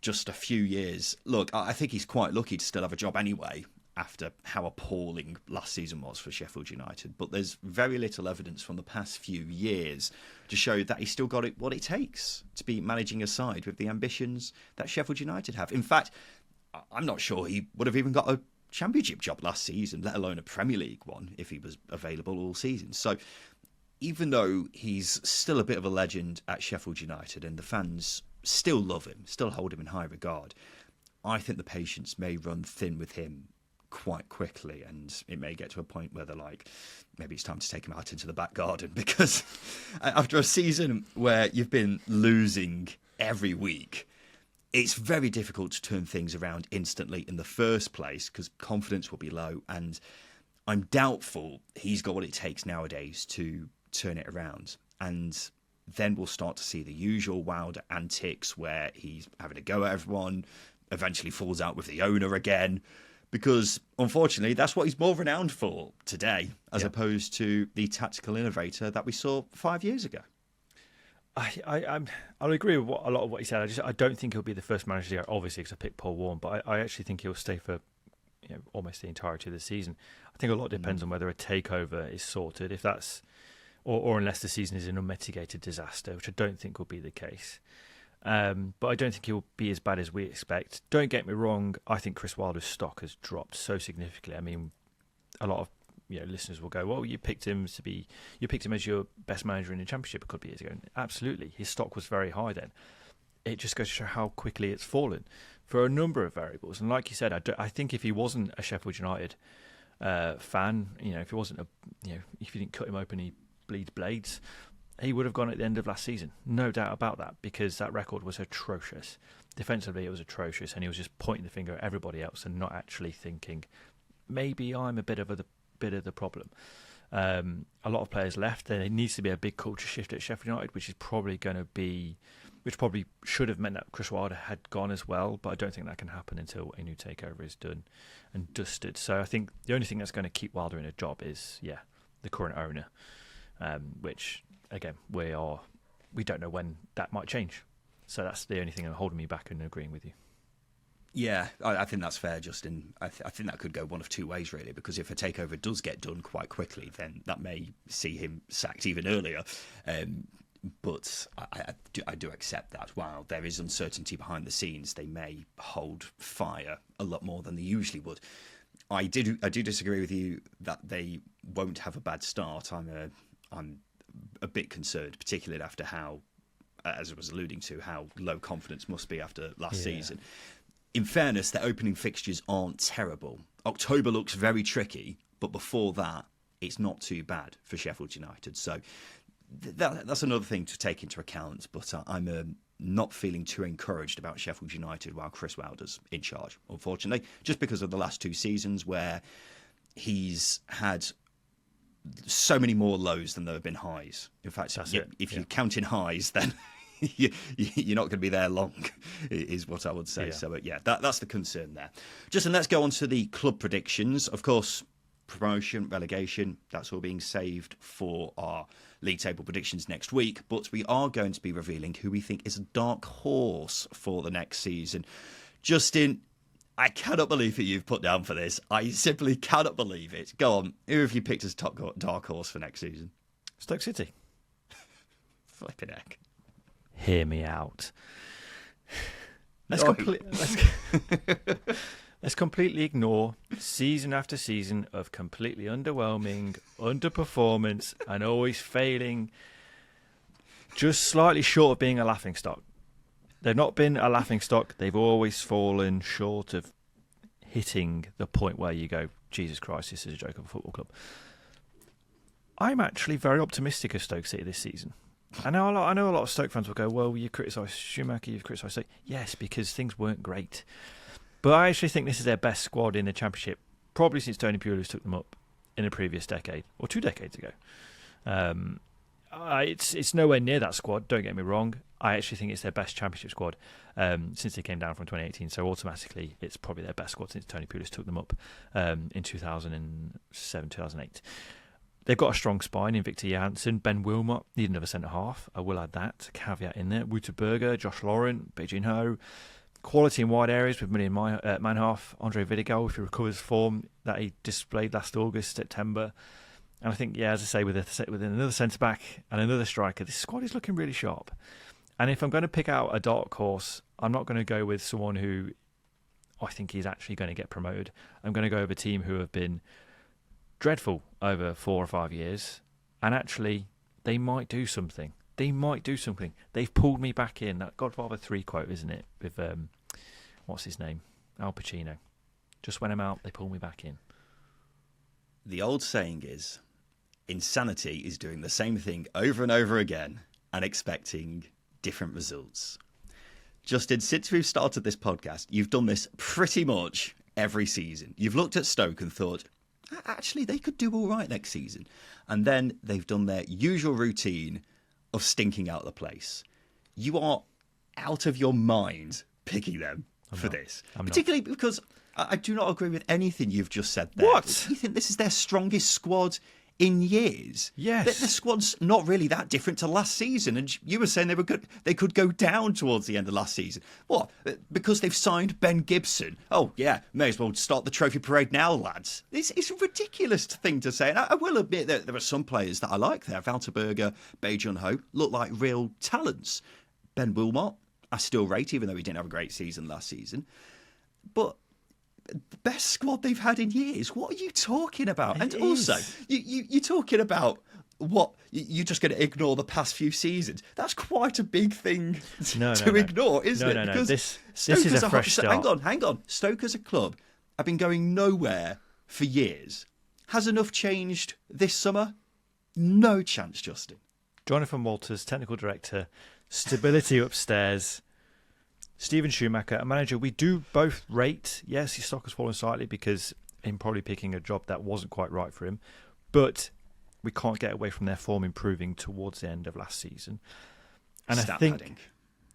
just a few years. Look, I think he's quite lucky to still have a job anyway, after how appalling last season was for Sheffield United. But there's very little evidence from the past few years to show that he's still got what it takes to be managing a side with the ambitions that Sheffield United have. In fact, I'm not sure he would have even got a Championship job last season, let alone a Premier League one, if he was available all season. So even though he's still a bit of a legend at Sheffield United and the fans still love him, still hold him in high regard, I think the patience may run thin with him quite quickly, and it may get to a point where they're like, maybe it's time to take him out into the back garden, because after a season where you've been losing every week, it's very difficult to turn things around instantly in the first place, because confidence will be low, and I'm doubtful he's got what it takes nowadays to turn it around. And then we'll start to see the usual Wilder antics where he's having a go at everyone, eventually falls out with the owner again, because unfortunately that's what he's more renowned for today, as opposed to the tactical innovator that we saw 5 years ago. I'll agree with a lot of what he said. I don't think he'll be the first manager to go, obviously, because I picked Paul Warne, but I actually think he'll stay for almost the entirety of the season. I think a lot depends on whether a takeover is sorted, if that's, or unless the season is an unmitigated disaster, which I don't think will be the case. But I don't think he'll be as bad as we expect. Don't get me wrong, I think Chris Wilder's stock has dropped so significantly. I mean, a lot of listeners will go, well, you picked him as your best manager in the Championship a couple of years ago. And absolutely, his stock was very high then. It just goes to show how quickly it's fallen for a number of variables. And like you said, I think if he wasn't a Sheffield United fan, if he wasn't if you didn't cut him open, he bleeds blades, he would have gone at the end of last season. No doubt about that, because that record was atrocious. Defensively, it was atrocious, and he was just pointing the finger at everybody else and not actually thinking, maybe I'm a bit of the problem. A lot of players left. There needs to be a big culture shift at Sheffield United, which probably should have meant that Chris Wilder had gone as well, but I don't think that can happen until a new takeover is done and dusted. So I think the only thing that's going to keep Wilder in a job is the current owner, which again we don't know when that might change. So that's the only thing holding me back and agreeing with you. Yeah, I think that's fair, Justin. I think that could go one of two ways, really, because if a takeover does get done quite quickly, then that may see him sacked even earlier. But I do accept that while there is uncertainty behind the scenes, they may hold fire a lot more than they usually would. I do disagree with you that they won't have a bad start. I'm a bit concerned, particularly after how, as I was alluding to, how low confidence must be after last season. In fairness, their opening fixtures aren't terrible. October looks very tricky, but before that, it's not too bad for Sheffield United. So that's another thing to take into account. But I'm not feeling too encouraged about Sheffield United while Chris Wilder's in charge, unfortunately, just because of the last two seasons where he's had so many more lows than there have been highs. In fact, if you're counting highs, then you're not going to be there long, is what I would say. So, that's the concern there. Justin, let's go on to the club predictions. Of course, promotion, relegation, that's all being saved for our league table predictions next week. But we are going to be revealing who we think is a dark horse for the next season. Justin, I cannot believe that you've put down for this. I simply cannot believe it. Go on, who have you picked as top dark horse for next season? Stoke City. Flipping heck. Hear me out. Let's completely ignore season after season of completely underwhelming, underperformance, and always failing, just slightly short of being a laughingstock. They've not been a laughingstock. They've always fallen short of hitting the point where you go, Jesus Christ, this is a joke of a football club. I'm actually very optimistic of Stoke City this season. I know a lot of Stoke fans will go, well, you criticised Schumacher, you've criticised Stoke. Yes, because things weren't great. But I actually think this is their best squad in the Championship, probably since Tony Pulis took them up in a previous decade, or 2 decades ago. It's nowhere near that squad, don't get me wrong. I actually think it's their best Championship squad since they came down from 2018. So automatically, it's probably their best squad since Tony Pulis took them up in 2007, 2008. They've got a strong spine in Victor Johansson, Ben Wilmot, need another centre-half. I will add that caveat in there. Wouterberger, Josh Laurent, Beijing Ho. Quality in wide areas with Million Manhoff, Andre Vidigal, if he recovers form that he displayed last August, September. And I think, as I say, with another centre-back and another striker, this squad is looking really sharp. And if I'm going to pick out a dark horse, I'm not going to go with someone who I think is actually going to get promoted. I'm going to go with a team who have been dreadful over 4 or 5 years, and actually they might do something. They've pulled me back in. That Godfather 3 quote, isn't it? With what's his name? Al Pacino. Just when I'm out, they pull me back in. The old saying is, insanity is doing the same thing over and over again and expecting different results. Justin, since we've started this podcast, you've done this pretty much every season. You've looked at Stoke and thought, actually, they could do all right next season. And then they've done their usual routine of stinking out the place. You are out of your mind picking them for this. Particularly because I do not agree with anything you've just said there. What? You think this is their strongest squad in years? Yes. The squad's not really that different to last season. And you were saying they could go down towards the end of last season. What? Because they've signed Ben Gibson? Oh, yeah, may as well start the trophy parade now, lads. It's a ridiculous thing to say. And I will admit that there are some players that I like there. Valterberger, Bae-Jun-ho look like real talents. Ben Wilmot, I still rate, even though he didn't have a great season last season. But the best squad they've had in years. What are you talking about? And also, you're talking about what you're just going to ignore the past few seasons. That's quite a big thing to ignore, isn't it? No. This is a fresh start. Hang on. Stoke as a club have been going nowhere for years. Has enough changed this summer? No chance, Justin. Jonathan Walters, technical director, stability upstairs. Stephen Schumacher, a manager we do both rate. Yes, his stock has fallen slightly because him probably picking a job that wasn't quite right for him. But we can't get away from their form improving towards the end of last season. And Stat I think... padding.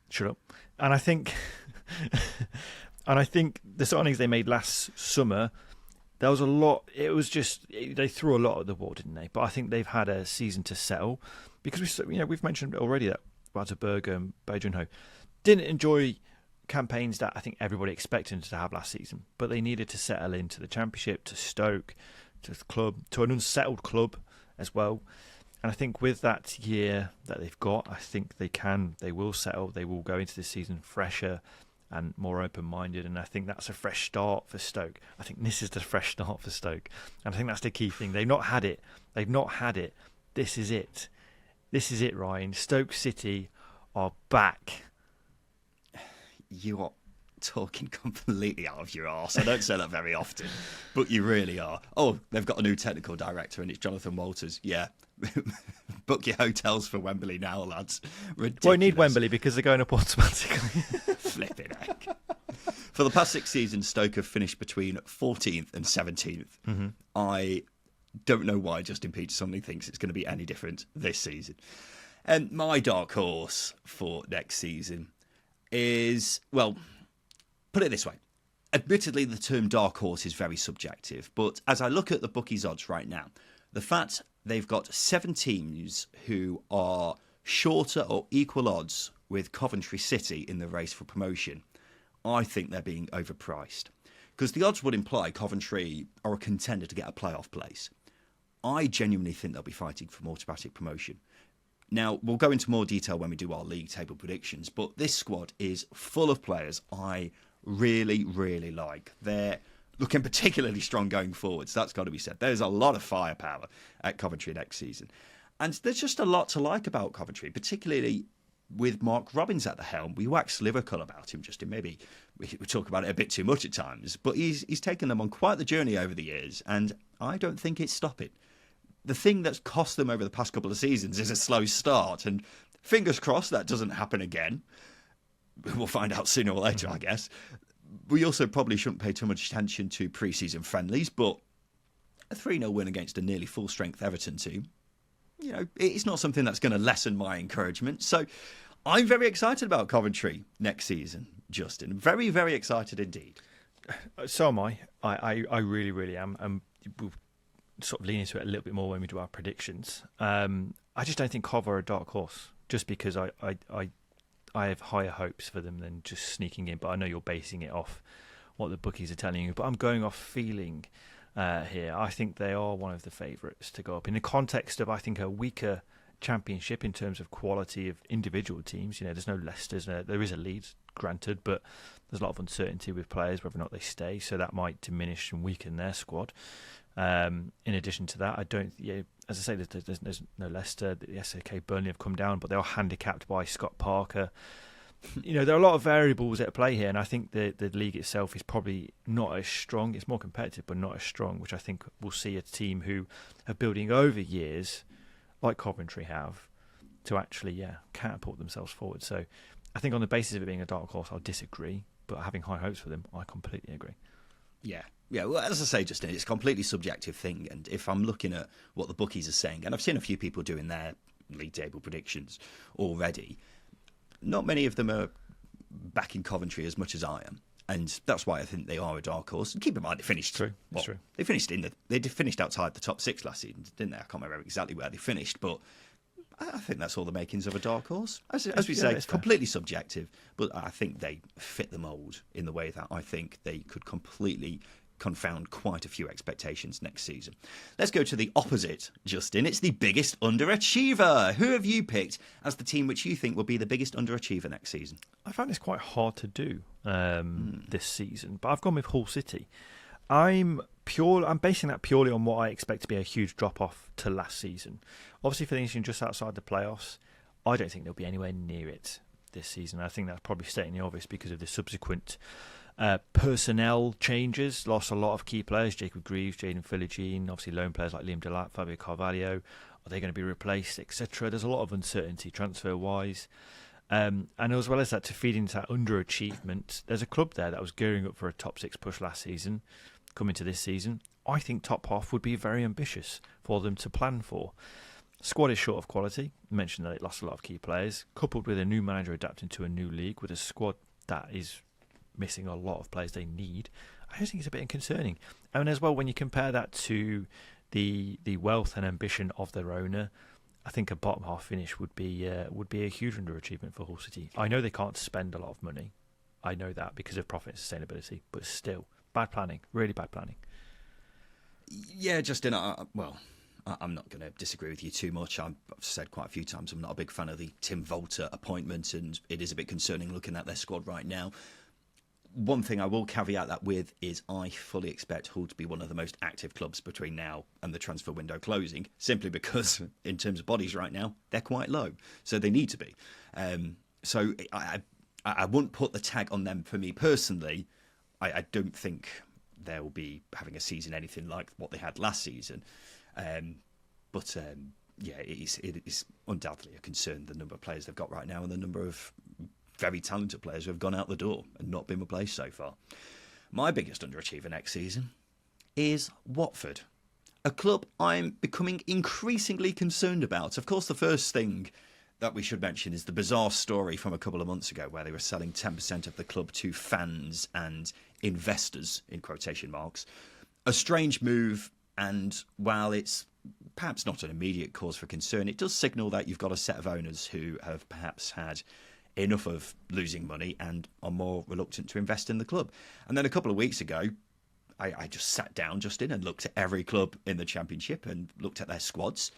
Shut up. And I think... and I think the signings they made last summer, there was a lot... It was just... They threw a lot at the wall, didn't they? But I think they've had a season to settle. Because we've mentioned already that Valterberger and Bae-Jun-ho didn't enjoy campaigns that I think everybody expected to have last season, but they needed to settle into the Championship, to Stoke, to the club, to an unsettled club as well. And I think with that year that they've got, I think they will settle. They will go into this season fresher and more open-minded, and I think that's a fresh start for Stoke. I think this is the fresh start for Stoke, and I think that's the key thing. They've not had it. This is it. This is it, Ryan. Stoke City are back. You are talking completely out of your arse. I don't say that very often, but you really are. Oh, they've got a new technical director and it's Jonathan Walters. Yeah. Book your hotels for Wembley now, lads. Ridiculous. Won't need Wembley because they're going up automatically. Flipping heck. For the past 6 seasons, Stoke have finished between 14th and 17th. Mm-hmm. I don't know why Justin Peach suddenly thinks it's going to be any different this season. And my dark horse for next season is, well, put it this way. Admittedly, the term dark horse is very subjective, but as I look at the bookies' odds right now, the fact they've got 7 teams who are shorter or equal odds with Coventry City in the race for promotion, I think they're being overpriced. Because the odds would imply Coventry are a contender to get a playoff place. I genuinely think they'll be fighting for automatic promotion. Now, we'll go into more detail when we do our league table predictions, but this squad is full of players I really, really like. They're looking particularly strong going forwards, that's got to be said. There's a lot of firepower at Coventry next season. And there's just a lot to like about Coventry, particularly with Mark Robbins at the helm. We wax lyrical about him, Justin. Maybe we talk about it a bit too much at times, but he's taken them on quite the journey over the years, and I don't think it's stopping. The thing that's cost them over the past couple of seasons is a slow start, and fingers crossed that doesn't happen again. We'll find out sooner or later, I guess. We also probably shouldn't pay too much attention to pre-season friendlies, but a 3-0 win against a nearly full-strength Everton team, it's not something that's going to lessen my encouragement. So I'm very excited about Coventry next season, Justin. Very, very excited indeed. So am I. I really, really am. And we'll sort of lean into it a little bit more when we do our predictions. I just don't think Cov are a dark horse, just because I have higher hopes for them than just sneaking in. But I know you're basing it off what the bookies are telling you. But I'm going off feeling here. I think they are one of the favourites to go up in the context of, I think, a weaker Championship in terms of quality of individual teams. There's no Leicester's. There is a Leeds, granted, but there's a lot of uncertainty with players whether or not they stay, so that might diminish and weaken their squad. In addition to that, I don't. As I say, there's no Leicester. The SK Burnley have come down, but they are handicapped by Scott Parker. there are a lot of variables at play here, and I think the league itself is probably not as strong. It's more competitive, but not as strong, which I think we'll see a team who are building over years, like Coventry have, to actually catapult themselves forward. So I think on the basis of it being a dark horse, I'll disagree, but having high hopes for them, I completely agree. Yeah. Well, as I say, Justin, it's a completely subjective thing, and if I'm looking at what the bookies are saying, and I've seen a few people doing their league table predictions already, not many of them are backing Coventry as much as I am, and that's why I think they are a dark horse. And keep in mind, they finished. True. They finished outside the top 6 last season, didn't they? I can't remember exactly where they finished, but I think that's all the makings of a dark horse. As we say, it's completely subjective, but I think they fit the mould in the way that I think they could completely confound quite a few expectations next season. Let's go to the opposite, Justin. It's the biggest underachiever. Who have you picked as the team which you think will be the biggest underachiever next season? I found this quite hard to do this season, but I've gone with Hull City. I'm basing that purely on what I expect to be a huge drop-off to last season. Obviously, finishing just outside the playoffs, I don't think they'll be anywhere near it this season. I think that's probably stating the obvious because of the subsequent personnel changes. Lost a lot of key players, Jacob Greaves, Jaden Philogene, obviously loan players like Liam Delap, Fabio Carvalho. Are they going to be replaced, etc.? There's a lot of uncertainty transfer-wise. And as well as that, to feed into that underachievement, there's a club there that was gearing up for a top 6 push last season, coming to this season. I think top half would be very ambitious for them to plan for. Squad is short of quality. I mentioned that it lost a lot of key players, coupled with a new manager adapting to a new league with a squad that is missing a lot of players they need. I just think it's a bit concerning. And as well, when you compare that to the wealth and ambition of their owner, I think a bottom half finish would be a huge underachievement for Hull City. I know they can't spend a lot of money. I know that because of profit and sustainability, but still, bad planning, really bad planning. Yeah, Justin, I'm not going to disagree with you too much. I've said quite a few times I'm not a big fan of the Tim Volter appointment, and it is a bit concerning looking at their squad right now. One thing I will caveat that with is I fully expect Hull to be one of the most active clubs between now and the transfer window closing, simply because in terms of bodies right now, they're quite low. So they need to be. So I wouldn't put the tag on them for me personally. I don't think they'll be having a season anything like what they had last season. But it is undoubtedly a concern, the number of players they've got right now and the number of very talented players who have gone out the door and not been replaced so far. My biggest underachiever next season is Watford, a club I'm becoming increasingly concerned about. Of course, the first thing that we should mention is the bizarre story from a couple of months ago where they were selling 10% of the club to fans and investors, in quotation marks. A strange move, and while it's perhaps not an immediate cause for concern, it does signal that you've got a set of owners who have perhaps had enough of losing money and are more reluctant to invest in the club. And then a couple of weeks ago, I just sat down, Justin, and looked at every club in the Championship and looked at their squads.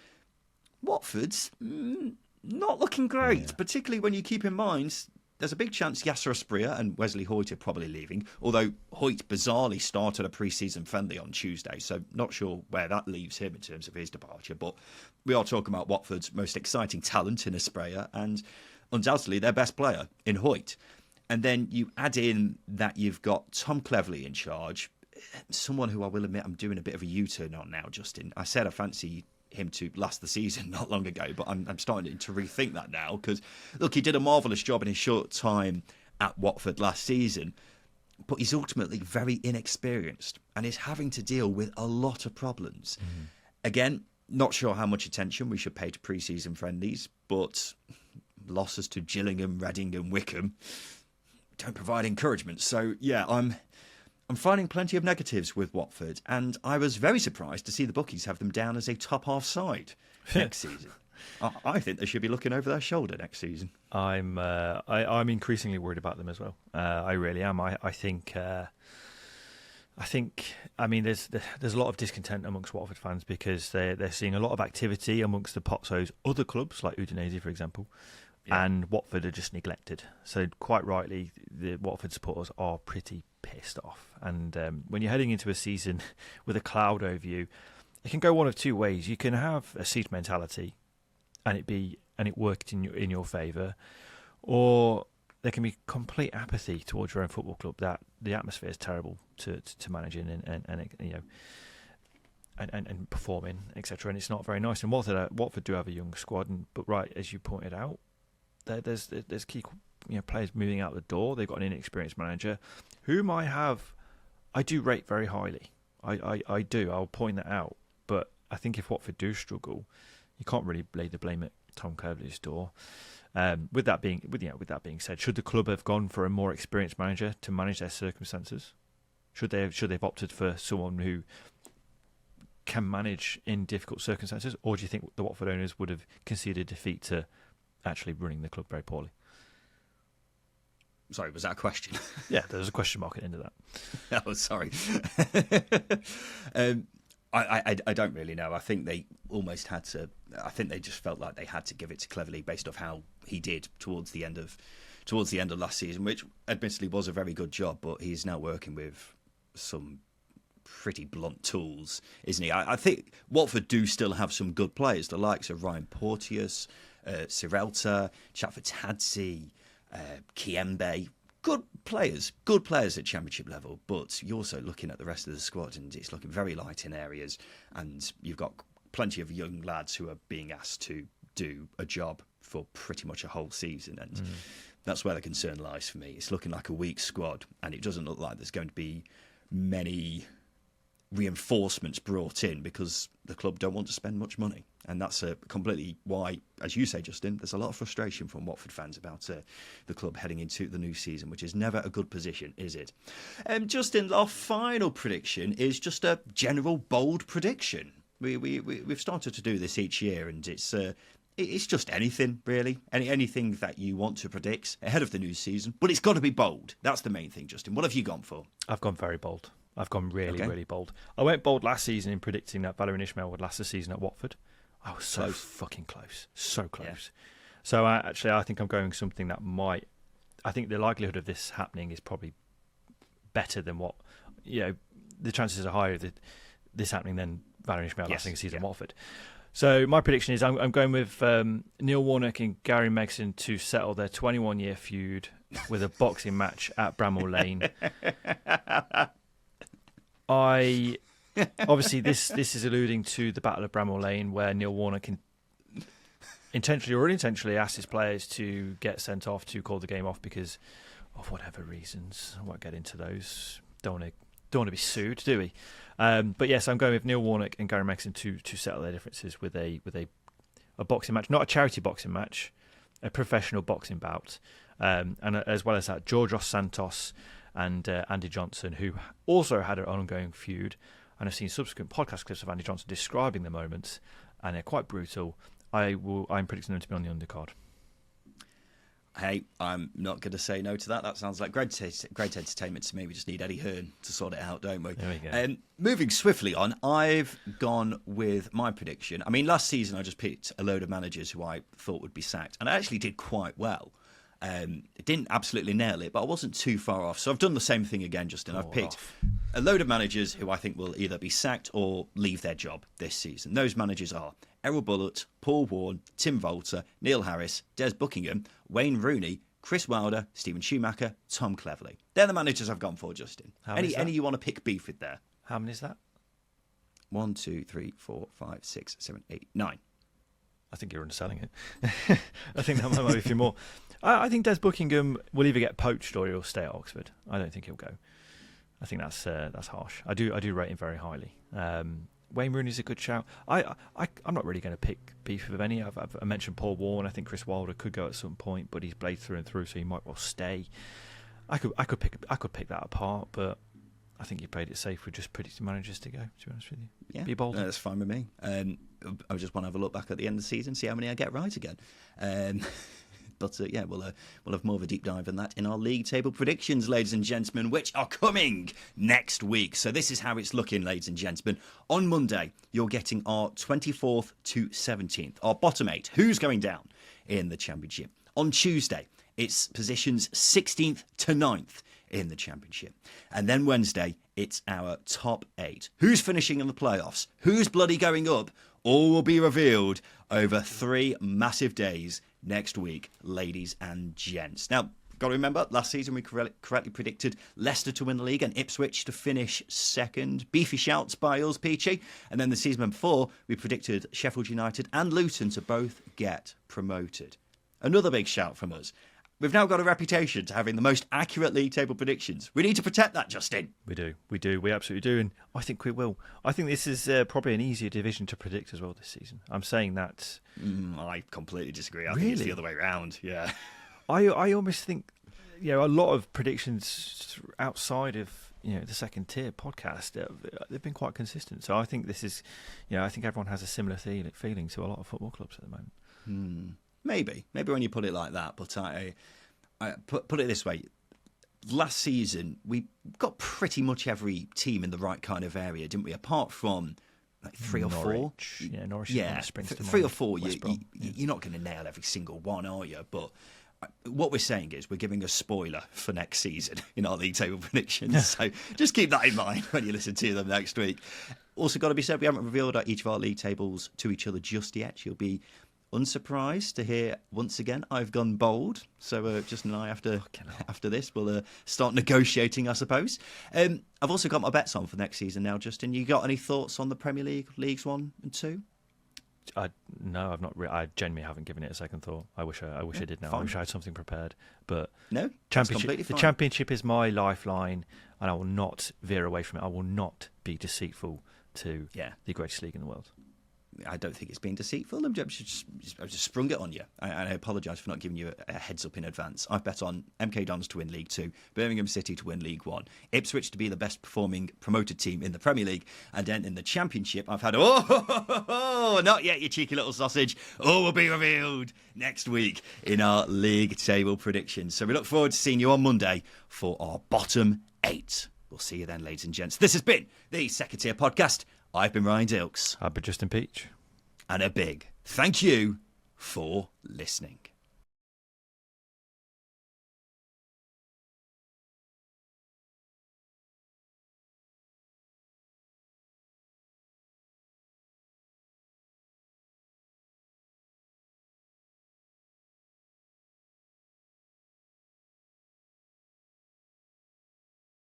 Watford's not looking great, particularly when you keep in mind there's a big chance Yasser Asprilla and Wesley Hoyt are probably leaving, although Hoyt bizarrely started a pre-season friendly on Tuesday, so not sure where that leaves him in terms of his departure. But we are talking about Watford's most exciting talent in Asprilla and undoubtedly their best player in Hoyt. And then you add in that you've got Tom Cleverley in charge, someone who I will admit I'm doing a bit of a U-turn on now, Justin. I said I fancy him to last the season not long ago, but I'm starting to rethink that now because, look, he did a marvellous job in his short time at Watford last season, but he's ultimately very inexperienced and is having to deal with a lot of problems. Again, not sure how much attention we should pay to pre-season friendlies, but losses to Gillingham, Reading and Wickham don't provide encouragement. So, yeah, I'm finding plenty of negatives with Watford, and I was very surprised to see the bookies have them down as a top half side next season. I think they should be looking over their shoulder next season. I'm increasingly worried about them as well. I really am. I think there's a lot of discontent amongst Watford fans because they're seeing a lot of activity amongst the Pozzo's other clubs, like Udinese, for example. Yeah. And Watford are just neglected. So quite rightly, the Watford supporters are pretty pissed off. And when you're heading into a season with a cloud over you, it can go one of two ways. You can have a siege mentality, and it worked in your favour, or there can be complete apathy towards your own football club. That the atmosphere is terrible to manage in and perform in, etc. And it's not very nice. And Watford do have a young squad, but right as you pointed out, there's key players moving out the door. They've got an inexperienced manager, whom I do rate very highly. I do. I'll point that out. But I think if Watford do struggle, you can't really lay the blame at Tom Cleverley's door. With that being said, should the club have gone for a more experienced manager to manage their circumstances? Should they have opted for someone who can manage in difficult circumstances, or do you think the Watford owners would have conceded defeat to actually running the club very poorly? Sorry, was that a question? Yeah, there's a question mark at the end of that. Oh, sorry. I don't really know. I think they almost had to. I think they just felt like they had to give it to Cleverley based off how he did towards the end of last season, which admittedly was a very good job. But he's now working with some pretty blunt tools, isn't he? I think Watford do still have some good players, the likes of Ryan Porteous, Sirelta, Chatford Hadzi, Kiembe. Good players at Championship level, but you're also looking at the rest of the squad and it's looking very light in areas, and you've got plenty of young lads who are being asked to do a job for pretty much a whole season, and that's where the concern lies for me. It's looking like a weak squad, and it doesn't look like there's going to be many reinforcements brought in because the club don't want to spend much money. And that's completely why, as you say, Justin, there's a lot of frustration from Watford fans about the club heading into the new season, which is never a good position, is it? Justin, our final prediction is just a general bold prediction. We've started to do this each year, and it's just anything, really. Anything that you want to predict ahead of the new season, but it's got to be bold. That's the main thing, Justin. What have you gone for? I've gone very bold. I've gone really bold. I went bold last season in predicting that Valérien Ismaël would last the season at Watford. I was so fucking close. So close. Yeah. So I think I'm going something that might... I think the likelihood of this happening is probably better than what... the chances are higher of this happening than Valérien Ismaël lasting a season at Watford. So my prediction is I'm going with Neil Warnock and Gary Megson to settle their 21-year feud with a boxing match at Bramall Lane. Obviously, this is alluding to the Battle of Bramall Lane, where Neil Warnock can intentionally or unintentionally ask his players to get sent off, to call the game off because of whatever reasons. I won't get into those. Don't want to be sued, do we? But yes, I'm going with Neil Warnock and Gary Megson to settle their differences with a boxing match, not a charity boxing match, a professional boxing bout, and as well as that, Georgios Santos and Andy Johnson, who also had an ongoing feud. And I've seen subsequent podcast clips of Andy Johnson describing the moments, and they're quite brutal. I'm predicting them to be on the undercard. Hey, I'm not going to say no to that. That sounds like great entertainment to me. We just need Eddie Hearn to sort it out, don't we? There we go. Moving swiftly on, I've gone with my prediction. I mean, last season I just picked a load of managers who I thought would be sacked, and I actually did quite well. Didn't absolutely nail it, but I wasn't too far off. So I've done the same thing again, Justin. I've picked a load of managers who I think will either be sacked or leave their job this season. Those managers are Errol Bullitt, Paul Warne, Tim Volter, Neil Harris, Des Buckingham, Wayne Rooney, Chris Wilder, Stephen Schumacher, Tom Cleverley. They're the managers I've gone for, Justin. Any you want to pick beef with there? How many is that? 1, 2, 3, 4, 5, 6, 7, 8, 9. I think you're underselling it. I think that might be a few more. I think Des Buckingham will either get poached or he'll stay at Oxford. I don't think he'll go. I think that's harsh. I do rate him very highly. Wayne Rooney's a good shout. I'm not really going to pick beef with any. I mentioned Paul Warne. I think Chris Wilder could go at some point, but he's played through and through, so he might well stay. I could pick that apart, but I think you played it safe with just predicting managers to go, to be honest with you. Yeah, be bold. That's fine with me. I just want to have a look back at the end of the season, see how many I get right again. But we'll have more of a deep dive in that in our league table predictions, ladies and gentlemen, which are coming next week. So this is how it's looking, ladies and gentlemen. On Monday, you're getting our 24th to 17th, our bottom 8. Who's going down in the Championship? On Tuesday, it's positions 16th to 9th in the Championship. And then Wednesday, it's our top 8. Who's finishing in the playoffs? Who's bloody going up? All will be revealed over 3 massive days next week, ladies and gents. Now, got to remember, last season we correctly predicted Leicester to win the league and Ipswich to finish second. Beefy shouts by us, Peachy. And then the season before, we predicted Sheffield United and Luton to both get promoted. Another big shout from us. We've now got a reputation to having the most accurate league table predictions. We need to protect that, Justin. We do. We absolutely do. And I think we will. I think this is probably an easier division to predict as well this season. I'm saying that. I completely disagree. I think it's the other way around. Yeah. I almost think, a lot of predictions outside of, the second tier podcast, they've been quite consistent. So I think this is, I think everyone has a similar feeling to a lot of football clubs at the moment. Maybe when you put it like that, but I put it this way. Last season, we got pretty much every team in the right kind of area, didn't we? Apart from like three or four. Yeah, Norwich. Yeah, three or four. You're not going to nail every single one, are you? But what we're saying is we're giving a spoiler for next season in our league table predictions. So just keep that in mind when you listen to them next week. Also got to be said, we haven't revealed each of our league tables to each other just yet. You'll be unsurprised to hear once again I've gone bold. So Justin and I, after this, we'll start negotiating, I suppose. I've also got my bets on for next season now. Justin, you got any thoughts on the Premier League, Leagues 1 and 2? No, I've not. I genuinely haven't given it a second thought. I wish I did now. Fine. I wish I had something prepared. But no, the Championship is my lifeline, and I will not veer away from it. I will not be deceitful to the greatest league in the world. I don't think it's been deceitful. I've just sprung it on you. I apologise for not giving you a heads up in advance. I've bet on MK Dons to win League 2, Birmingham City to win League 1, Ipswich to be the best performing promoted team in the Premier League, and then in the Championship I've had, not yet, you cheeky little sausage, will be revealed next week in our league table predictions. So we look forward to seeing you on Monday for our bottom 8. We'll see you then, ladies and gents. This has been the Second Tier Podcast. I've been Ryan Dilks. I've been Justin Peach. And a big thank you for listening.